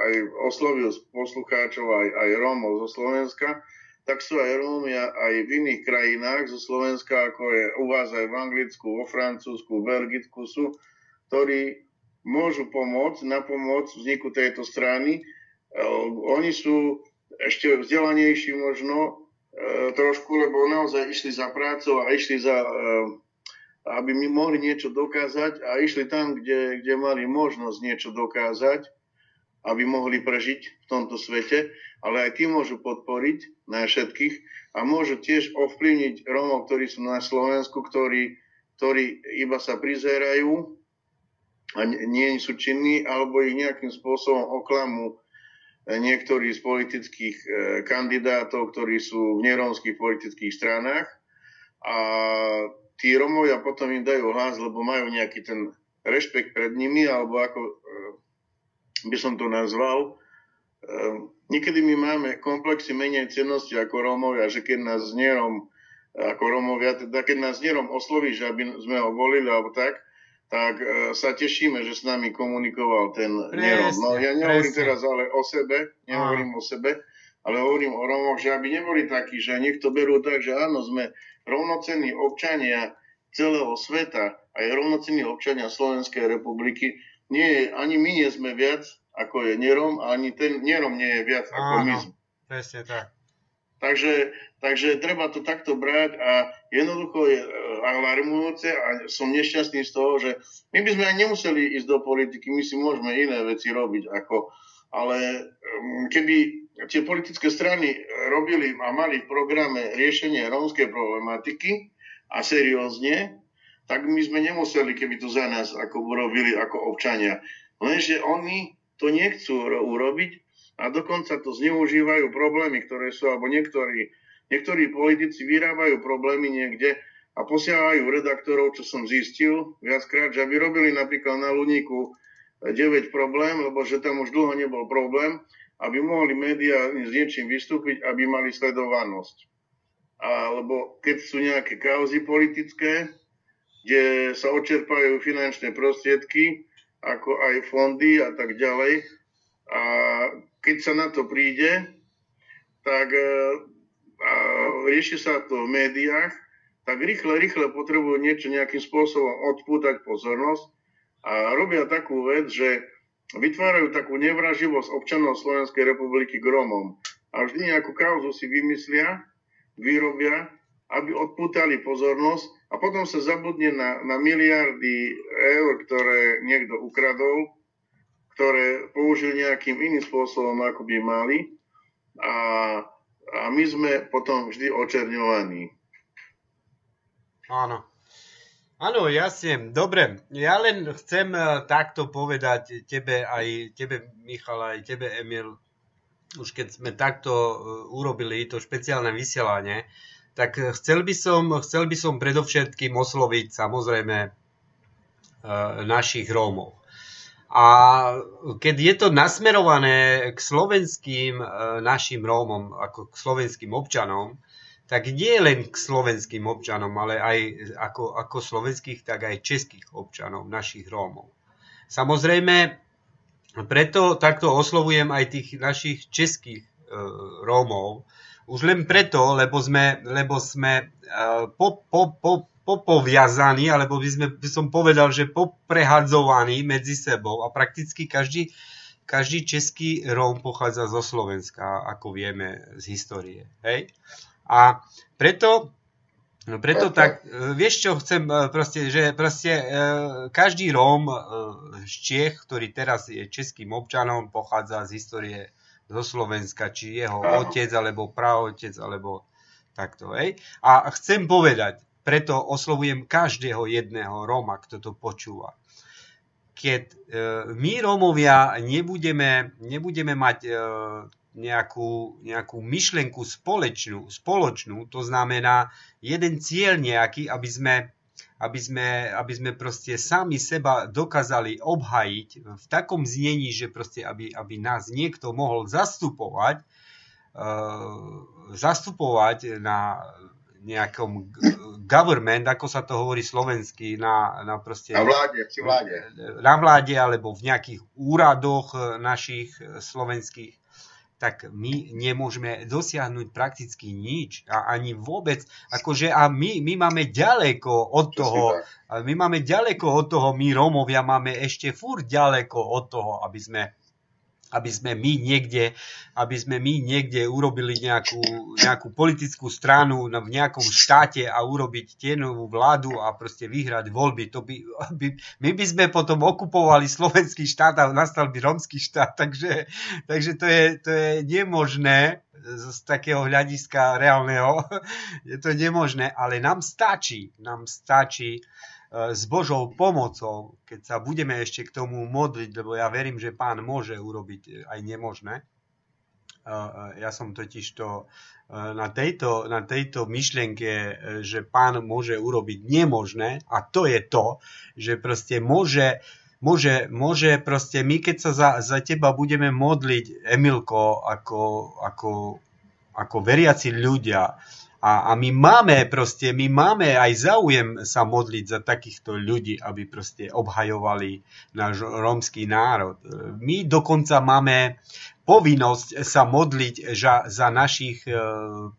aj oslovil poslucháčov, aj Rómov zo Slovenska, tak sú aj Rómovia aj v iných krajinách zo Slovenska, ako je u vás aj v Anglicku, vo Francúzsku, v Belgicku sú, ktorí môžu pomôcť na pomoc vzniku tejto strany. Oni sú ešte vzdelanejší možno trošku, lebo naozaj išli za prácou a išli aby mi mohli niečo dokázať a išli tam, kde mali možnosť niečo dokázať, aby mohli prežiť v tomto svete, ale aj tí môžu podporiť na všetkých a môžu tiež ovplyvniť Rómov, ktorí sú na Slovensku, ktorí iba sa prizerajú a nie sú činní, alebo ich nejakým spôsobom oklamú niektorí z politických kandidátov, ktorí sú v nerómskych politických stranách. A tí Rómovia potom im dajú hlas, lebo majú nejaký ten rešpekt pred nimi, alebo ako by som to nazval. Niekedy my máme komplexy menej cennosti ako Rómovia, že keď nás nerom ako Rómovia, teda keď nás nerom osloví, že aby sme ho volili alebo tak sa tešíme, že s nami komunikoval ten nerom. No ja nehovorím teraz ale o sebe, ale hovorím o Rómoch, že aby neboli takí, že niekto berú tak, že áno, sme rovnocenní občania celého sveta, aj rovnocenní občania Slovenskej republiky. Nie, ani my nie sme viac, ako je nerom, a ani ten nerom nie je viac, ako my sme. Presne tak. Takže treba to takto brať a jednoducho je alarmujúce a som nešťastný z toho, že my by sme aj nemuseli ísť do politiky, my si môžeme iné veci robiť, ale keby tie politické strany robili a mali v programe riešenie rómskej problematiky a seriózne, tak my sme nemuseli, keby to za nás ako urobili ako občania. Lenže oni to nechcú urobiť a dokonca to zneužívajú problémy, ktoré sú, alebo niektorí politici vyrábajú problémy niekde a posielajú redaktorov, čo som zistil viackrát, že aby robili napríklad na Luníku 9 problém, lebo že tam už dlho nebol problém, aby mohli médiá s niečím vystúpiť, aby mali sledovanosť. Alebo keď sú nejaké kauzy politické, kde sa odčerpajú finančné prostriedky, ako aj fondy a tak ďalej, a keď sa na to príde, tak rieši sa to v médiách, tak rýchle potrebujú niečo nejakým spôsobom odpútať pozornosť a robia takú vec, že vytvárajú takú nevraživosť občanov Slovenskej republiky k Rómom. A vždy nejakú kauzu si vymyslia, vyrobia, aby odpútali pozornosť a potom sa zabudne na miliardy eur, ktoré niekto ukradol, ktoré použili nejakým iným spôsobom, ako by mali. A my sme potom vždy očerňovaní. Áno. Áno, jasne. Dobre, ja len chcem takto povedať tebe, Michal, aj tebe, Emil, už keď sme takto urobili to špeciálne vysielanie, tak chcel by som predovšetkým osloviť samozrejme našich Rómov. A keď je to nasmerované k slovenským našim Rómom, ako k slovenským občanom, tak nie len k slovenským občanom, ale aj ako slovenských, tak aj českých občanov, našich Rómov. Samozrejme, preto takto oslovujem aj tých našich českých Rómov, už len preto, lebo sme popoviazaní, alebo by som povedal, že poprehadzovaní medzi sebou a prakticky každý český Róm pochádza zo Slovenska, ako vieme z histórie. Hej? A preto tak, vieš čo chcem, že každý Róm z Čiech, ktorý teraz je českým občanom, pochádza z histórie zo Slovenska, či jeho otec, alebo praotec, alebo takto. Hej? A chcem povedať, preto oslovujem každého jedného Róma, kto to počúva. Keď my Rómovia nebudeme mať nejakú myšlienku spoločnú, to znamená jeden cieľ nejaký, aby sme proste sami seba dokázali obhájiť v takom znení, že proste aby nás niekto mohol zastupovať, zastupovať na nejakom government, ako sa to hovorí slovensky, na proste... Na vláde, či vláde. Na vláde, alebo v nejakých úradoch našich slovenských, tak my nemôžeme dosiahnuť prakticky nič. A ani vôbec, akože a my máme ďaleko od toho, my Rómovia máme ešte furt ďaleko od toho, aby sme my niekde urobili nejakú politickú stranu v nejakom štáte a urobiť tieňovú vládu a proste vyhrať voľby. My by sme potom okupovali slovenský štát a nastal by rómsky štát, takže to je nemožné z takého hľadiska reálneho. Je to nemožné, ale nám stačí s Božou pomocou, keď sa budeme ešte k tomu modliť, lebo ja verím, že Pán môže urobiť aj nemožné. Ja som totiž to na tejto myšlienke, že Pán môže urobiť nemožné, a to je to, že proste môže proste my, keď sa za teba budeme modliť, Emilko, ako veriaci ľudia, a my máme aj záujem sa modliť za takýchto ľudí, aby proste obhajovali náš rómsky národ. My dokonca máme povinnosť sa modliť za našich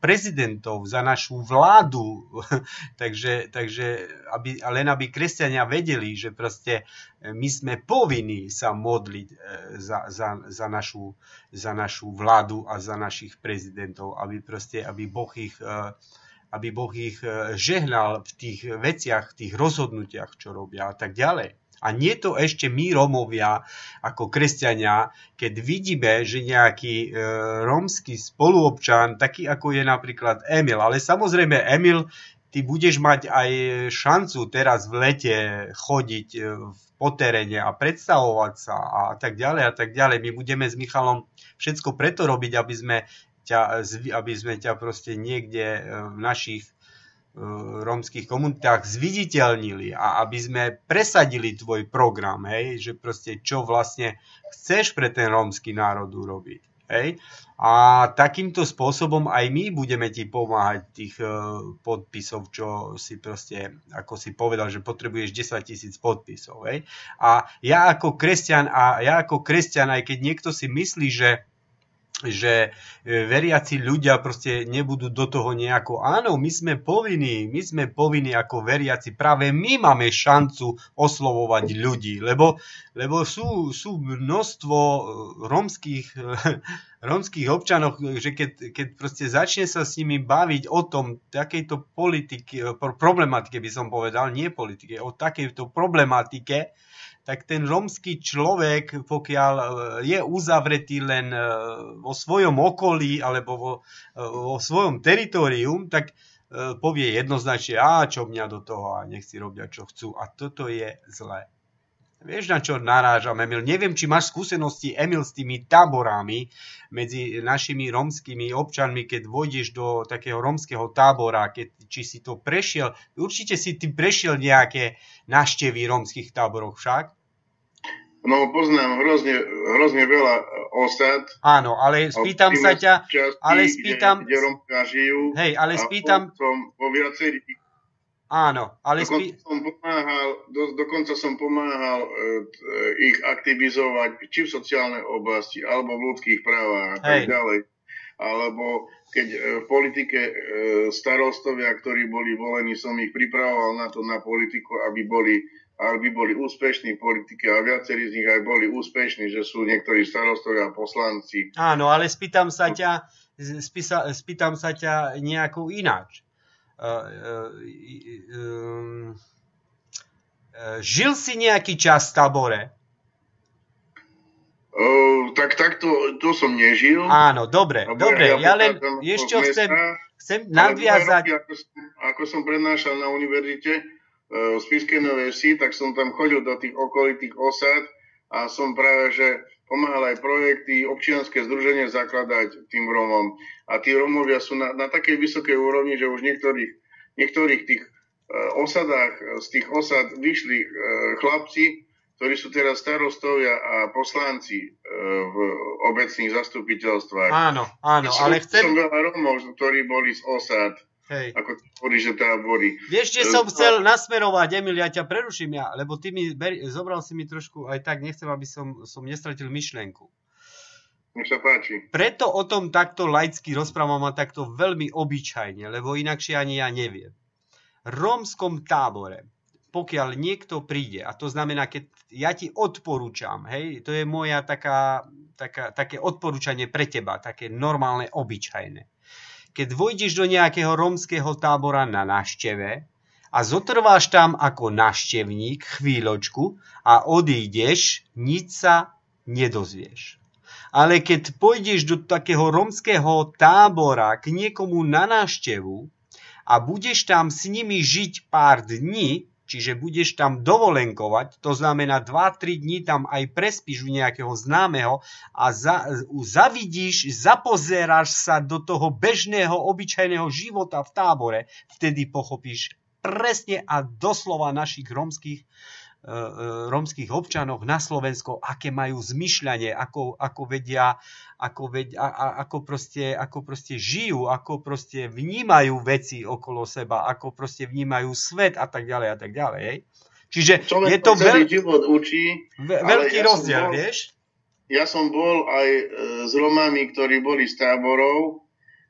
prezidentov, za našu vládu. takže aby kresťania vedeli, že proste my sme povinní sa modliť za našu vládu a za našich prezidentov, aby Boh ich žehnal v tých veciach, v tých rozhodnutiach, čo robia a tak ďalej. A nie to ešte my Rómovia ako kresťania, keď vidíme, že nejaký rómsky spoluobčan, taký ako je napríklad Emil, ale samozrejme Emil, ty budeš mať aj šancu teraz v lete chodiť po teréne a predstavovať sa a tak ďalej a tak ďalej. My budeme s Michalom všetko preto robiť, aby sme ťa proste niekde v našich rómskych komunitách zviditeľnili a aby sme presadili tvoj program, hej, že proste čo vlastne chceš pre ten rómsky národ urobiť. Hej. A takýmto spôsobom aj my budeme ti pomáhať tých podpisov, čo si proste, ako si povedal, že potrebuješ 10 000 podpisov. Hej. A ja ako kresťan, aj keď niekto si myslí, že veriaci ľudia proste nebudú do toho nejako. Áno, my sme povinní ako veriaci. Práve my máme šancu oslovovať ľudí, lebo sú množstvo rómskych občanov, že keď proste začne sa s nimi baviť o tom, takejto problematike by som povedal, nie politike, o takejto problematike, tak ten rómsky človek, pokiaľ je uzavretý len vo svojom okolí alebo vo svojom teritórium, tak povie jednoznačne, čo mňa do toho a nech si robia, čo chcú. A toto je zlé. Vieš, na čo narážam, Emil? Neviem, či máš skúsenosti, Emil, s tými táborami medzi našimi rómskymi občanmi, keď vojdeš do takého rómskeho tábora, či si to prešiel. Určite si ty prešiel nejaké návštevy rómskych táborov však? No, poznám hrozne veľa osad. Áno, ale spýtam sa ťa, kde Rómka žijú. Hej, ale spýtam... Po viacerých. Áno, ale dokonca som pomáhal ich aktivizovať, či v sociálnej oblasti, alebo v ľudských právach a tak ďalej. Alebo keď v politike starostovia, ktorí boli volení, som ich pripravoval na politiku, aby boli úspešní v politike a viacerí z nich aj boli úspešní, že sú niektorí starostovia a poslanci. Áno, ale spýtam sa ťa nejako ináč. Žil si nejaký čas v tábore? To som nežil. Áno, dobre. Ja len ešte chcem nadviazať. Ako som prednášal na univerzite v Spišskej Novej Vsi, tak som tam chodil do tých okolitých osad a som práve, že pomáhal aj projekty, občianske združenie zakladať tým Rómom. A tí Rómovia sú na takej vysokej úrovni, že už niektorých tých osadách, z tých osad vyšli chlapci, ktorí sú teraz starostovia a poslanci v obecných zastupiteľstvách. Áno, ale Som veľa Rómov, ktorí boli z osád. Hej. Ako hovorí, že tábory. Vieš, že som chcel nasmerovať, Emil, ja ťa preruším lebo ty zobral si mi trošku, aj tak nechcem, aby som nestratil myšlienku. Nech sa páči. Preto o tom takto laicky rozprávam a takto veľmi obyčajne, lebo inakšie ani ja neviem. V rómskom tábore, pokiaľ niekto príde, a to znamená, keď ja ti odporúčam, hej, to je moja také odporúčanie pre teba, také normálne, obyčajné. Keď vojdeš do nejakého rómskeho tábora na návšteve a zotrváš tam ako návštevník chvíľočku a odídeš, nič sa nedozvieš. Ale keď pôjdeš do takého rómskeho tábora k niekomu na návštevu a budeš tam s nimi žiť pár dní, čiže budeš tam dovolenkovať, to znamená 2-3 dní tam aj prespíš u nejakého známeho a zavidíš, zapozeráš sa do toho bežného, obyčajného života v tábore, vtedy pochopíš presne a doslova našich rómskych občanov na Slovensku, aké majú zmyšľanie, ako vedia, ako proste žijú, ako proste vnímajú veci okolo seba, ako proste vnímajú svet a tak ďalej a tak ďalej. Hej? Čiže človek je to celý život učí, veľký rozdiel, vieš? Ja som bol aj s Romami, ktorí boli z táborov,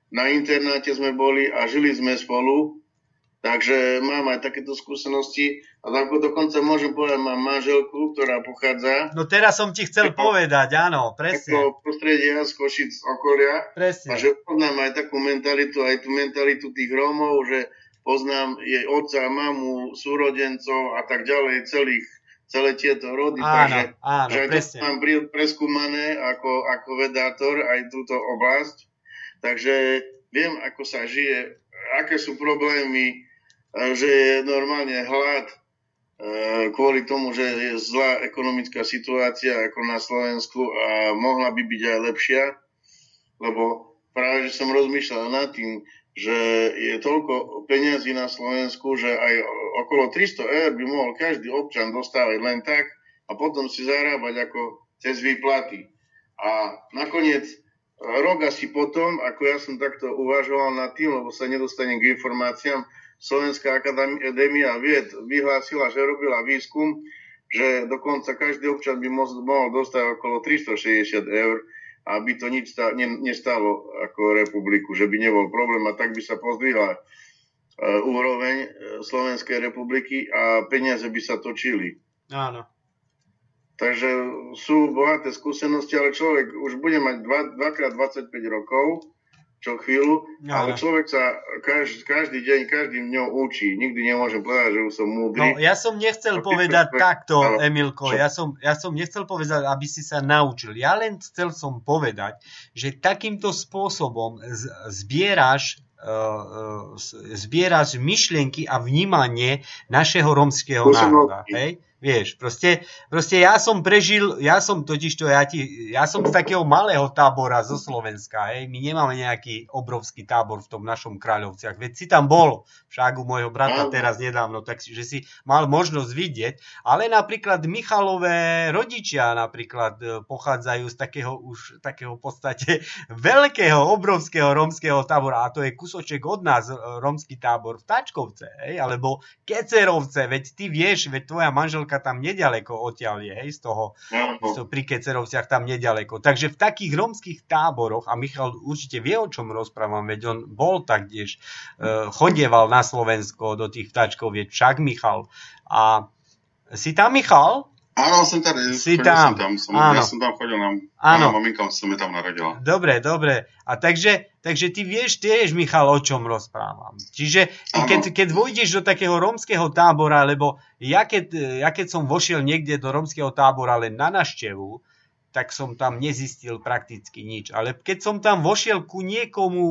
na internáte sme boli a žili sme spolu. Takže mám aj takéto skúsenosti a dokonca môžem povedať, mám manželku, ktorá pochádza... No teraz som ti chcel povedať, áno, presne. Ako prostredia z Košic z okolia. Presne. A že poznám aj takú mentalitu, aj tú mentalitu tých Rómov, že poznám jej otca, mamu, súrodencov a tak ďalej, celé tieto rody. Áno, takže presne. To mám preskúmané ako vedátor aj túto oblasť. Takže viem, ako sa žije, aké sú problémy, že je normálne hlad kvôli tomu, že je zlá ekonomická situácia ako na Slovensku a mohla by byť aj lepšia, lebo práve, že som rozmýšľal nad tým, že je toľko peňazí na Slovensku, že aj okolo 300 € by mohol každý občan dostávať len tak a potom si zarábať ako cez výplaty. A nakoniec rok asi potom, ako ja som takto uvažoval nad tým, lebo sa nedostanem k informáciám, Slovenská akadémia vied vyhlásila, že robila výskum, že dokonca každý občan by mohol dostať okolo 360 €, aby to nič nestalo ako republiku, že by nebol problém a tak by sa pozdvihla úroveň Slovenskej republiky a peniaze by sa točili. Áno. Takže sú bohaté skúsenosti, ale človek už bude mať 2x25 rokov, čo chvíľu, ale človek sa každý deň, každým dňom učí. Nikdy nemôžem povedať, že už som múdry. No, ja som nechcel povedať takto, Emilko. Ja som nechcel povedať, aby si sa naučil. Ja len chcel som povedať, že takýmto spôsobom zbieraš myšlienky a vnímanie našeho rómskeho národa. Hej? Vieš, proste ja som z takého malého tábora zo Slovenska, hej, my nemáme nejaký obrovský tábor v tom našom Kráľovciach, veď si tam bol, však u môjho brata teraz nedávno, takže si mal možnosť vidieť, ale napríklad Michalové rodičia napríklad pochádzajú z takého v podstate veľkého, obrovského rómskeho tábora, a to je kusoček od nás, rómsky tábor v Tačkovce, hej, alebo Kecerovce, veď ty vieš, veď tvoja manželka tam nedaleko odtiaľ je, hej, z toho pri Kecerovciach tam nedaleko. Takže v takých rómskych táboroch, a Michal určite vie, o čom rozprávam, veď on bol taktiež, chodieval na Slovensko do tých vtáčkoviec, však Michal. A si tam, Michal? Áno, som tady. Ja som tam chodil, maminka sa mi tam narodila. Dobre. A takže ty vieš tiež, Michal, o čom rozprávam. Čiže keď vojdeš do takého rómskeho tábora, lebo ja keď som vošiel niekde do rómskeho tábora len na návštevu, tak som tam nezistil prakticky nič. Ale keď som tam vošiel ku niekomu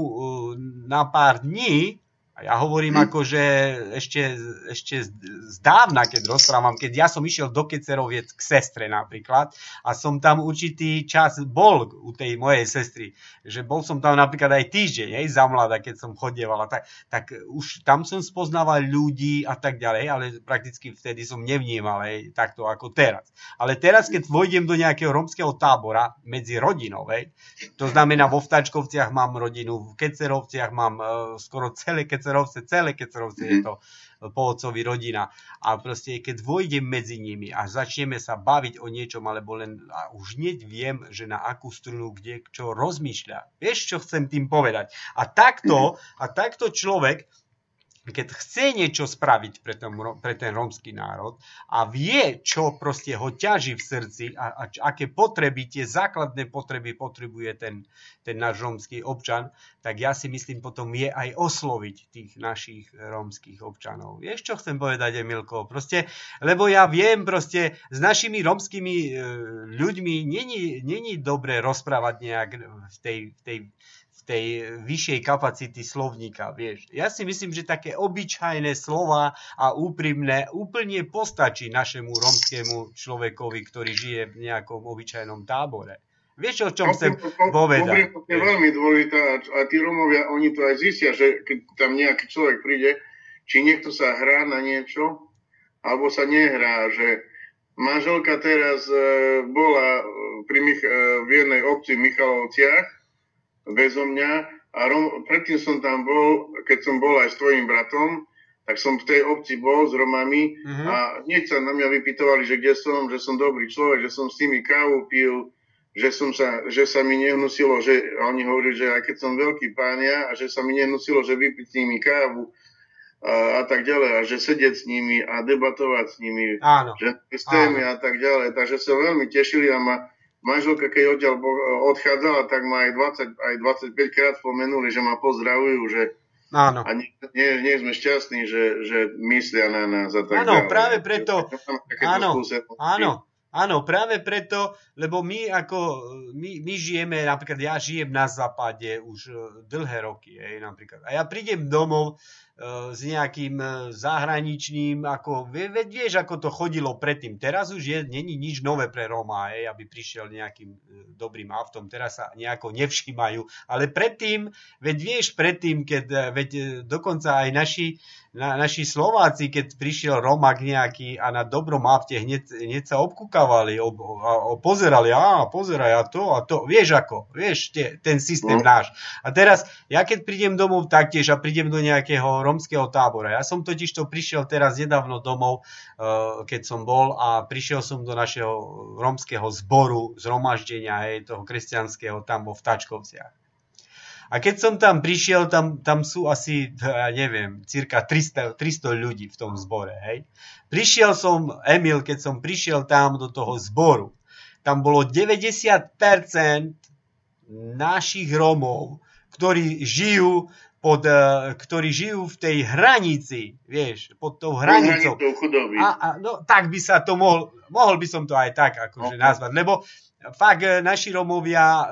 na pár dní, A ja hovorím akože ešte zdávna, keď rozprávam, keď ja som išiel do Keceroviec k sestre napríklad a som tam určitý čas bol u tej mojej sestry, že bol som tam napríklad aj týždeň, za mladá, keď som chodieval, tak už tam som spoznával ľudí a tak ďalej, ale prakticky vtedy som nevnímal takto ako teraz. Ale teraz, keď vojdem do nejakého rómskeho tábora medzi rodinou, to znamená vo Vtačkovciach mám rodinu, v Kecerovciach mám skoro celé Kecerovce je to po otcovi rodina. A proste keď vojdem medzi nimi a začneme sa baviť o niečom, alebo len a už hneď viem, že na akú strunu, kde čo rozmýšľa. Vieš, čo chcem tým povedať? A takto človek, keď chce niečo spraviť pre ten rómsky národ a vie, čo proste ho ťaží v srdci a aké potreby, tie základné potreby potrebuje ten náš rómsky občan, tak ja si myslím, potom je aj osloviť tých našich rómskych občanov. Vieš, čo chcem povedať, Emilko? Proste, lebo ja viem, proste s našimi rómskymi ľuďmi není dobre rozprávať nejak v tej vyššej kapacity slovníka, vieš. Ja si myslím, že také obyčajné slova a úprimné úplne postačí našemu rómskému človekovi, ktorý žije v nejakom obyčajnom tábore. Vieš, o čom chcem povedať? To je veľmi dôležité a tí Rómovia, oni to aj zistia, že keď tam nejaký človek príde, či niekto sa hrá na niečo, alebo sa nehrá, že manželka teraz bola v jednej obci v Michalovciach, bezo mňa a predtým som tam bol, keď som bol aj s tvojim bratom, tak som v tej obci bol s Romami a hneď sa na mňa vypytovali, že kde som, že som dobrý človek, že som s nimi kávu pil, že sa mi nehnusilo, že oni hovorili, že aj keď som veľký pánia a že sa mi nehnusilo, že vypiť s nimi kávu a tak ďalej a že sedieť s nimi a debatovať s nimi, že s témy a tak ďalej. Takže sa veľmi tešili a manželka, keď odtiaľ odchádzala, tak ma aj 25 krát spomenuli, že ma pozdravujú, že áno. A nie sme šťastní, že myslia na nás a tak ďalej. Áno, práve preto. Áno, práve preto, lebo my žijeme, napríklad ja žijem na západe už dlhé roky, napríklad. A ja prídem domov s nejakým zahraničným, vieš, ako to chodilo predtým. Teraz už není nič nové pre Róma, aby prišiel nejakým dobrým autom. Teraz sa nejako nevšímajú. Ale predtým, keď dokonca aj naši Slováci, keď prišiel Rómak nejaký a na dobrom aute, hneď sa obkúkavali a pozerali, pozeraj a to. Vieš ten systém náš. A teraz, ja keď prídem domov taktiež a prídem do nejakého rómskeho tábora. Ja som totižto prišiel teraz nedávno domov, keď som bol a prišiel som do našeho rómskeho zboru, zhromaždenia, toho kresťanského tam vo Vtačkovciach. A keď som tam prišiel, tam sú asi, neviem, cirka 300 ľudí v tom zbore. Prišiel som, Emil, keď som prišiel tam do toho zboru, tam bolo 90% našich Rómov, ktorí žijú v tej hranici, vieš, pod tou hranicou. No, tak by sa to mohol by som to aj tak akože nazvať, lebo fakt naši Rómovia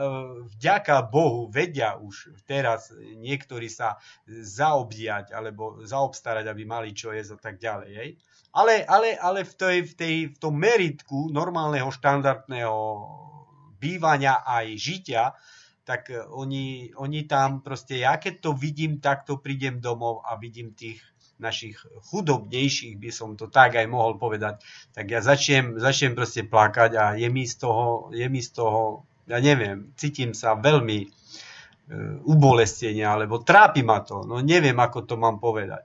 vďaka Bohu vedia už teraz niektorí sa zaobdiať alebo zaobstarať, aby mali čo jesť a tak ďalej. Ale v tom meritku normálneho štandardného bývania aj žitia, tak oni tam proste, ja keď to vidím, tak to prídem domov a vidím tých našich chudobnejších, by som to tak aj mohol povedať, tak ja začnem proste plakať a je mi z toho, ja neviem, cítim sa veľmi ubolestenia, alebo trápi ma to, no neviem, ako to mám povedať.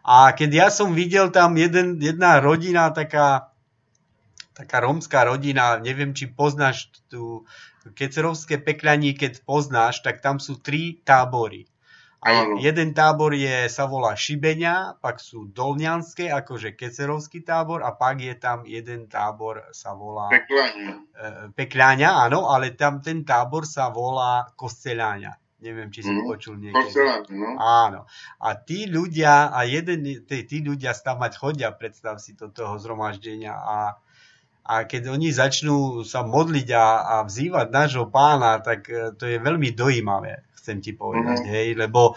A keď ja som videl tam jedna rodina, taká rómska rodina, neviem, či poznáš tu Kecerovské Pekľany, keď poznáš, tak tam sú 3 tábory. A jeden tábor sa volá Šibeňa, pak sú Dolňanské, akože Kecerovský tábor, a pak je tam jeden tábor, sa volá Pekľaňa, áno, ale tam ten tábor sa volá Kosteľáňa. Neviem, či si počul niekedy. No. Áno. A tí ľudia, tí ľudia tam mať chodia, predstav si do toho zhromaždenia a keď oni začnú sa modliť a vzývať nášho Pána, tak to je veľmi dojímavé. chcem ti povedať, hej, lebo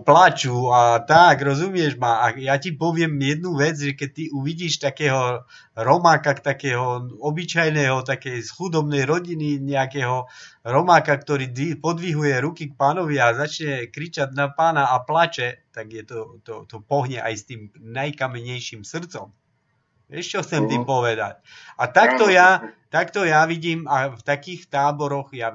plačú a tak, rozumieš ma, a ja ti poviem jednu vec, že keď ty uvidíš takého Romáka, takého obyčajného, takej z chudobnej rodiny, nejakého Romáka, ktorý podvihuje ruky k pánovi a začne kričať na pána a plače, tak je to pohne aj s tým najkamenejším srdcom. Vieš, čo chcem tým povedať? A takto ja vidím, a v takých táboroch ja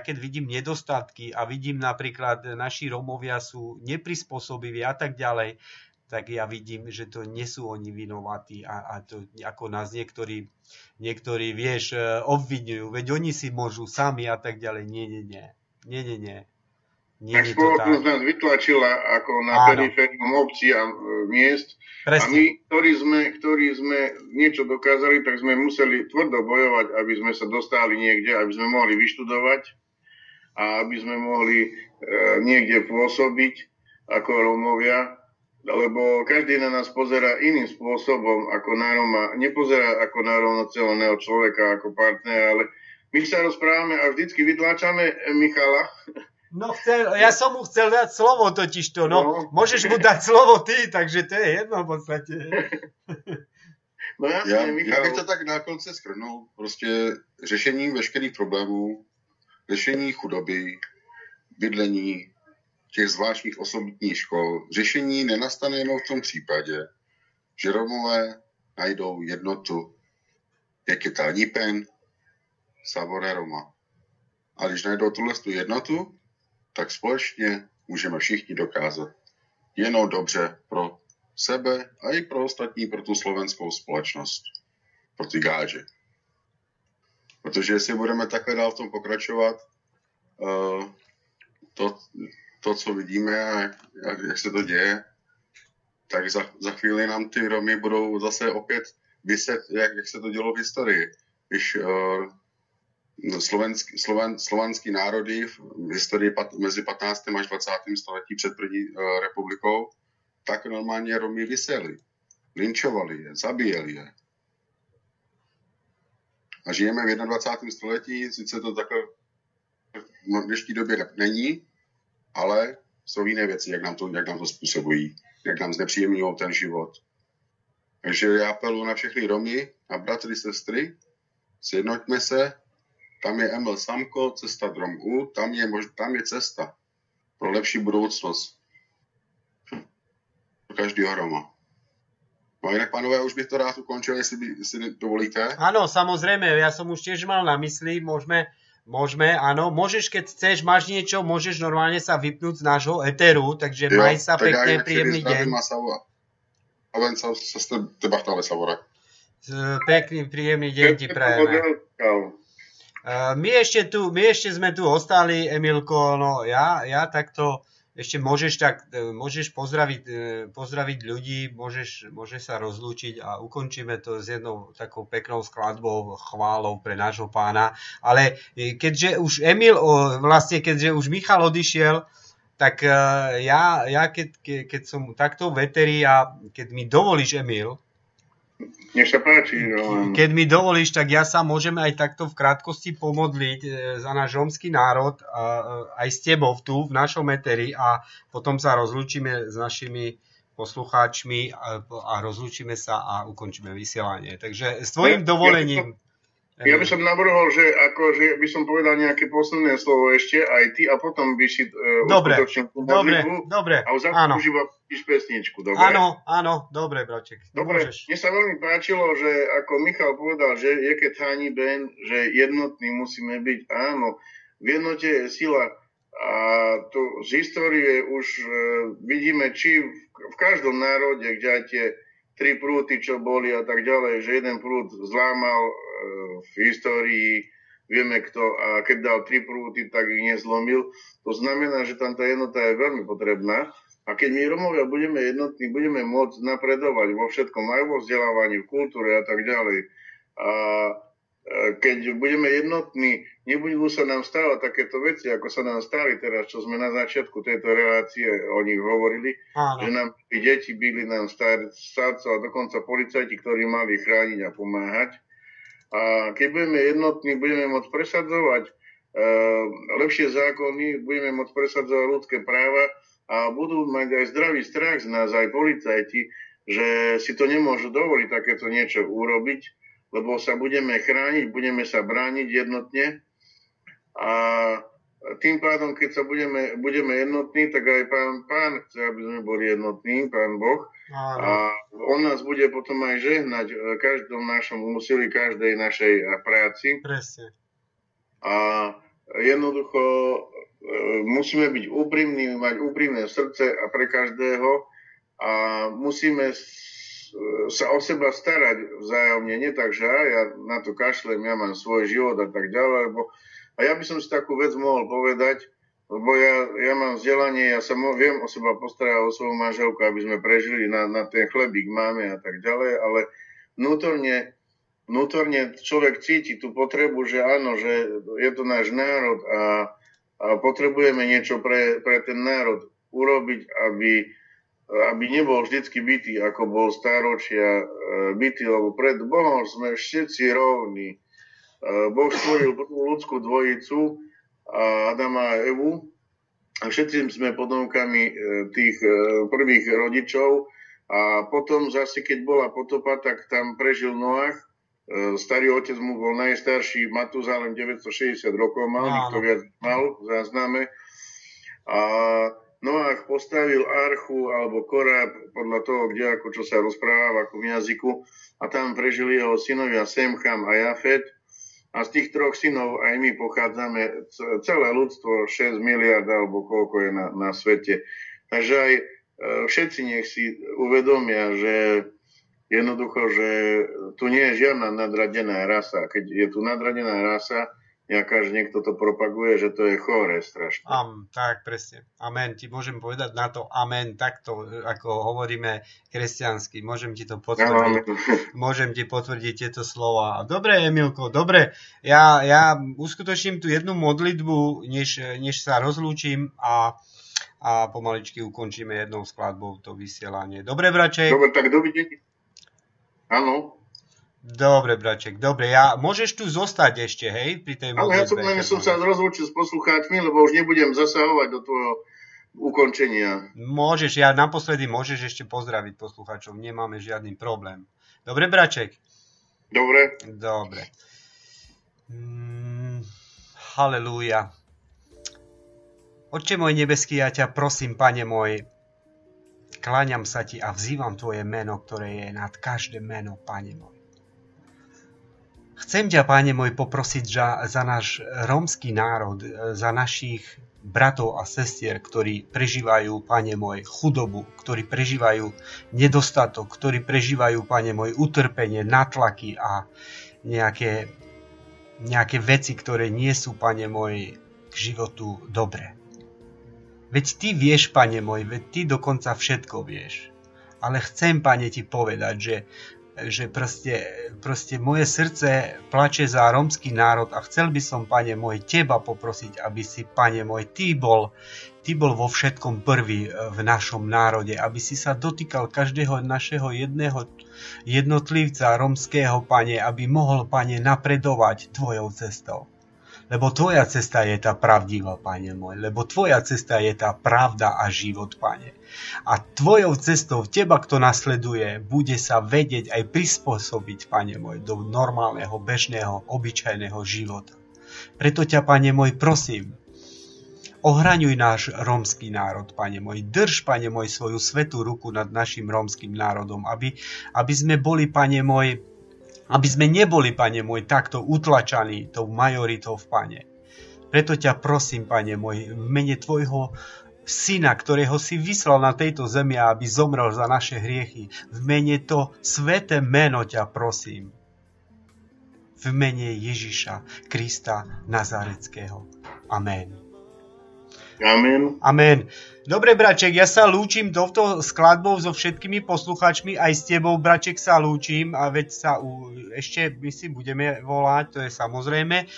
keď vidím nedostatky a vidím napríklad, naši Rómovia sú neprispôsobiví a tak ďalej, tak ja vidím, že to nie sú oni vinovatí a to ako nás niektorí, vieš, obviňujú. Veď oni si môžu sami a tak ďalej. Nie. Tak spoločnosť nás vytlačila ako na periférium obcí a miest. Presne. A my, ktorí sme niečo dokázali, tak sme museli tvrdo bojovať, aby sme sa dostali niekde, aby sme mohli vyštudovať a aby sme mohli niekde pôsobiť ako Rómovia, lebo každý na nás pozerá iným spôsobom ako na Róma. Nepozerá ako na rovnocenného človeka, ako partnera, ale my sa rozprávame a vždycky vytláčame Michala. No ja som mu chcel dať slovo totižto, no. Môžeš mu dať slovo ty, takže to je jedno v podstate. No já bych to tak na konci shrnul, prostě řešení veškerých problémů, řešení chudoby, bydlení, těch zvláštních osobitních škol, řešení nenastane jenom v tom případě, že Romové najdou jednotu, jak je Talnípen, Savore Roma. A když najdou tuhle jednotu, tak společně můžeme všichni dokázat jenom dobře pro sebe a i pro ostatní, pro tu slovenskou společnost, pro ty gáže. Protože jestli budeme takhle dál v tom pokračovat, to co vidíme a jak se to děje, tak za chvíli nám ty Romy budou zase opět vyset, jak se to dělo v historii. Když slovanský národy v historii mezi 15. až 20. století před první republikou, tak normálně Romy vyseli, linčovali je, zabíjeli je. A žijeme v 21. století, sice to takhle v dnešní době není, ale jsou jiné věci, jak nám to způsobují, jak nám znepříjemňují ten život. Takže já apeluji na všechny Romy, na bratry, sestry, sjednoťme se. Tam je Emil Samko, cesta Drom U, tam je cesta pro lepší budoucnost pro každého Roma. No inak, pánové, už bych to rád ukončil, jestli dovolíte. Áno, samozrejme, ja som už tiež mal na mysli, môžeme, áno, môžeš, keď chceš, máš niečo, môžeš normálne sa vypnúť z nášho eteru, takže maj sa pekne, príjemný deň. A len sa s teba stále, Savore. Pekný, príjemný deň ti prajeme. My ešte sme tu ostali, Emilko, no ja takto, ešte môžeš pozdraviť ľudí, môžeš sa rozlúčiť a ukončíme to s jednou takou peknou skladbou, chválou pre nášho pána, ale keďže už keďže už Michal odišiel, tak ja keď som takto v eteri a keď mi dovolíš, Emil, nech sa páči. Keď mi dovolíš, tak ja sa môžem aj takto v krátkosti pomodliť za náš rómsky národ, aj s tebou tu v našom eteri a potom sa rozlúčime s našimi poslucháčmi a rozlúčime sa a ukončíme vysielanie. Takže s tvojím dovolením. Ja by som navrhol, že by som povedal nejaké posledné slovo ešte aj ty a potom by si uskutočnil tú modlitbu. Dobre, a už pesničku, dobre? Áno, dobre, braček. Dobre, mne sa veľmi páčilo, že ako Michal povedal, že je keď Hani Ben, že jednotní musíme byť. Áno, v jednote je sila a to z histórie už vidíme, či v každom národe, kde aj tie tri prúty, čo boli a tak ďalej, že jeden prút zlámal v histórii, vieme kto, a keď dal tri prúty, tak ich nezlomil. To znamená, že tam tá jednota je veľmi potrebná. A keď my Romovia budeme jednotní, budeme môcť napredovať vo všetkom, aj vo vzdelávaní, v kultúre a tak ďalej. A keď budeme jednotní, nebudú sa nám stávať takéto veci, ako sa nám stali teraz, čo sme na začiatku tejto relácie o nich hovorili, že nám deti byli nám starcov a dokonca policajti, ktorí mali chrániť a pomáhať. A keď budeme jednotní, budeme môcť presadzovať lepšie zákony, budeme môcť presadzovať ľudské práva a budú mať aj zdravý strach z nás, aj policajti, že si to nemôžu dovoliť takéto niečo urobiť, lebo sa budeme chrániť, budeme sa brániť jednotne a tým pádom, keď sa budeme jednotní, tak aj pán chce, aby sme boli jednotní, Pán Boh. A on nás bude potom aj žehnať v každom našom úsilí, každej našej práci. Presne. A jednoducho musíme byť úprimní, mať úprimné srdce a pre každého a musíme sa o seba starať vzájomne, nie tak, že ja na to kašlem, ja mám svoj život a tak ďalej, a ja by som si takú vec mohol povedať, lebo ja mám vzdelanie, ja sa viem o seba postarať o svoju manželku, aby sme prežili, na ten chlebík máme a tak ďalej, ale vnútorne človek cíti tú potrebu, že áno, že je to náš národ a potrebujeme niečo pre ten národ urobiť, aby nebol vždycky bitý, ako bol stáročia bitý, lebo pred Bohom sme všetci rovní. Boh stvoril prvú ľudskú dvojicu, Adama a Evu, a všetci sme potomkami tých prvých rodičov a potom zase, keď bola potopa, tak tam prežil Noach. Starý otec mu bol najstarší, Matuzalem 960 rokov mal, nikto viac mal v zázname. A Noach postavil archu alebo koráb podľa toho, kde ako čo sa rozpráva v akom jazyku, a tam prežili jeho synovia Sem, Cham a Jafet. A z tých troch synov aj my pochádzame, celé ľudstvo, 6 miliard alebo koľko je na svete. Takže aj všetci nech si uvedomia, že jednoducho, že tu nie je žiadna nadradená rasa. Keď je tu nadradená rasa, niekto to propaguje, že to je chore strašne. Tak, presne. Amen. Ti môžem povedať na to amen takto, ako hovoríme kresťansky. Môžem ti to potvrdiť. Môžem ti potvrdiť tieto slova. Dobre, Emilko, dobre. Ja uskutočním tu jednu modlitbu, než sa rozlúčim a pomaličky ukončíme jednou skladbou to vysielanie. Dobre, braček? Dobre, tak dovidenia. Áno. Dobre, braček, dobre. Môžeš tu zostať ešte, hej, pri tej modlitbe. Ale ja som sa rozlúčil s poslucháčmi, lebo už nebudem zasahovať do tvojho ukončenia. Môžeš, naposledy môžeš ešte pozdraviť poslucháčov, nemáme žiadny problém. Dobre, braček? Dobre. Halelúja. Otče môj nebeský, ja ťa prosím, Pane môj, kláňam sa ti a vzývam tvoje meno, ktoré je nad každé meno, Pane môj. Chcem ťa, Pane môj, poprosiť za náš rómsky národ, za našich bratov a sestier, ktorí prežívajú, Pane môj, chudobu, ktorí prežívajú nedostatok, ktorí prežívajú, Pane môj, utrpenie, natlaky a nejaké veci, ktoré nie sú, Pane môj, k životu dobré. Veď ty vieš, Pane môj, veď ty dokonca všetko vieš. Ale chcem, Pane, ti povedať, že proste moje srdce plače za rómsky národ a chcel by som, Pane môj, teba poprosiť, aby si, Pane môj, ty bol vo všetkom prvý v našom národe, aby si sa dotýkal každého našeho jednotlivca rómskeho, Pane, aby mohol, Pane, napredovať tvojou cestou. Lebo tvoja cesta je tá pravdivá, Pane môj. Lebo tvoja cesta je tá pravda a život, Pane. A tvojou cestou teba, kto nasleduje, bude sa vedieť aj prispôsobiť, Pane môj, do normálneho, bežného, obyčajného života. Preto ťa, Pane môj, prosím, ohraňuj náš rómsky národ, Pane môj. Drž, Pane môj, svoju svätú ruku nad našim rómskym národom, aby sme boli, Pane môj, aby sme neboli, Pane môj, takto utlačaní tou majoritou v Pane. Preto ťa prosím, Pane môj, v mene tvojho syna, ktorého si vyslal na tejto zemi, aby zomrel za naše hriechy, v mene to sväté meno ťa prosím. V mene Ježiša Krista Nazareckého. Amen. Amen. Dobre, braček, ja sa lúčim touto skladbou so všetkými posluchačmi, aj s tebou, braček, sa lúčim a veď sa ešte my si budeme volať, to je samozrejme.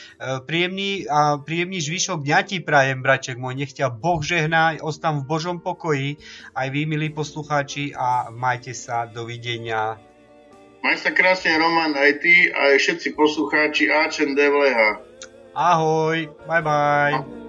Príjemný zvyšok dňa ti prajem, braček môj, nech ťa Boh žehná, ostan v Božom pokoji, aj vy, milí poslucháči, a majte sa, dovidenia. Maj sa krásne, Roman, aj ty, aj všetci poslucháči, Áčen Devleha. Ahoj, bye bye.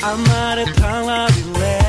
Amare tra la villa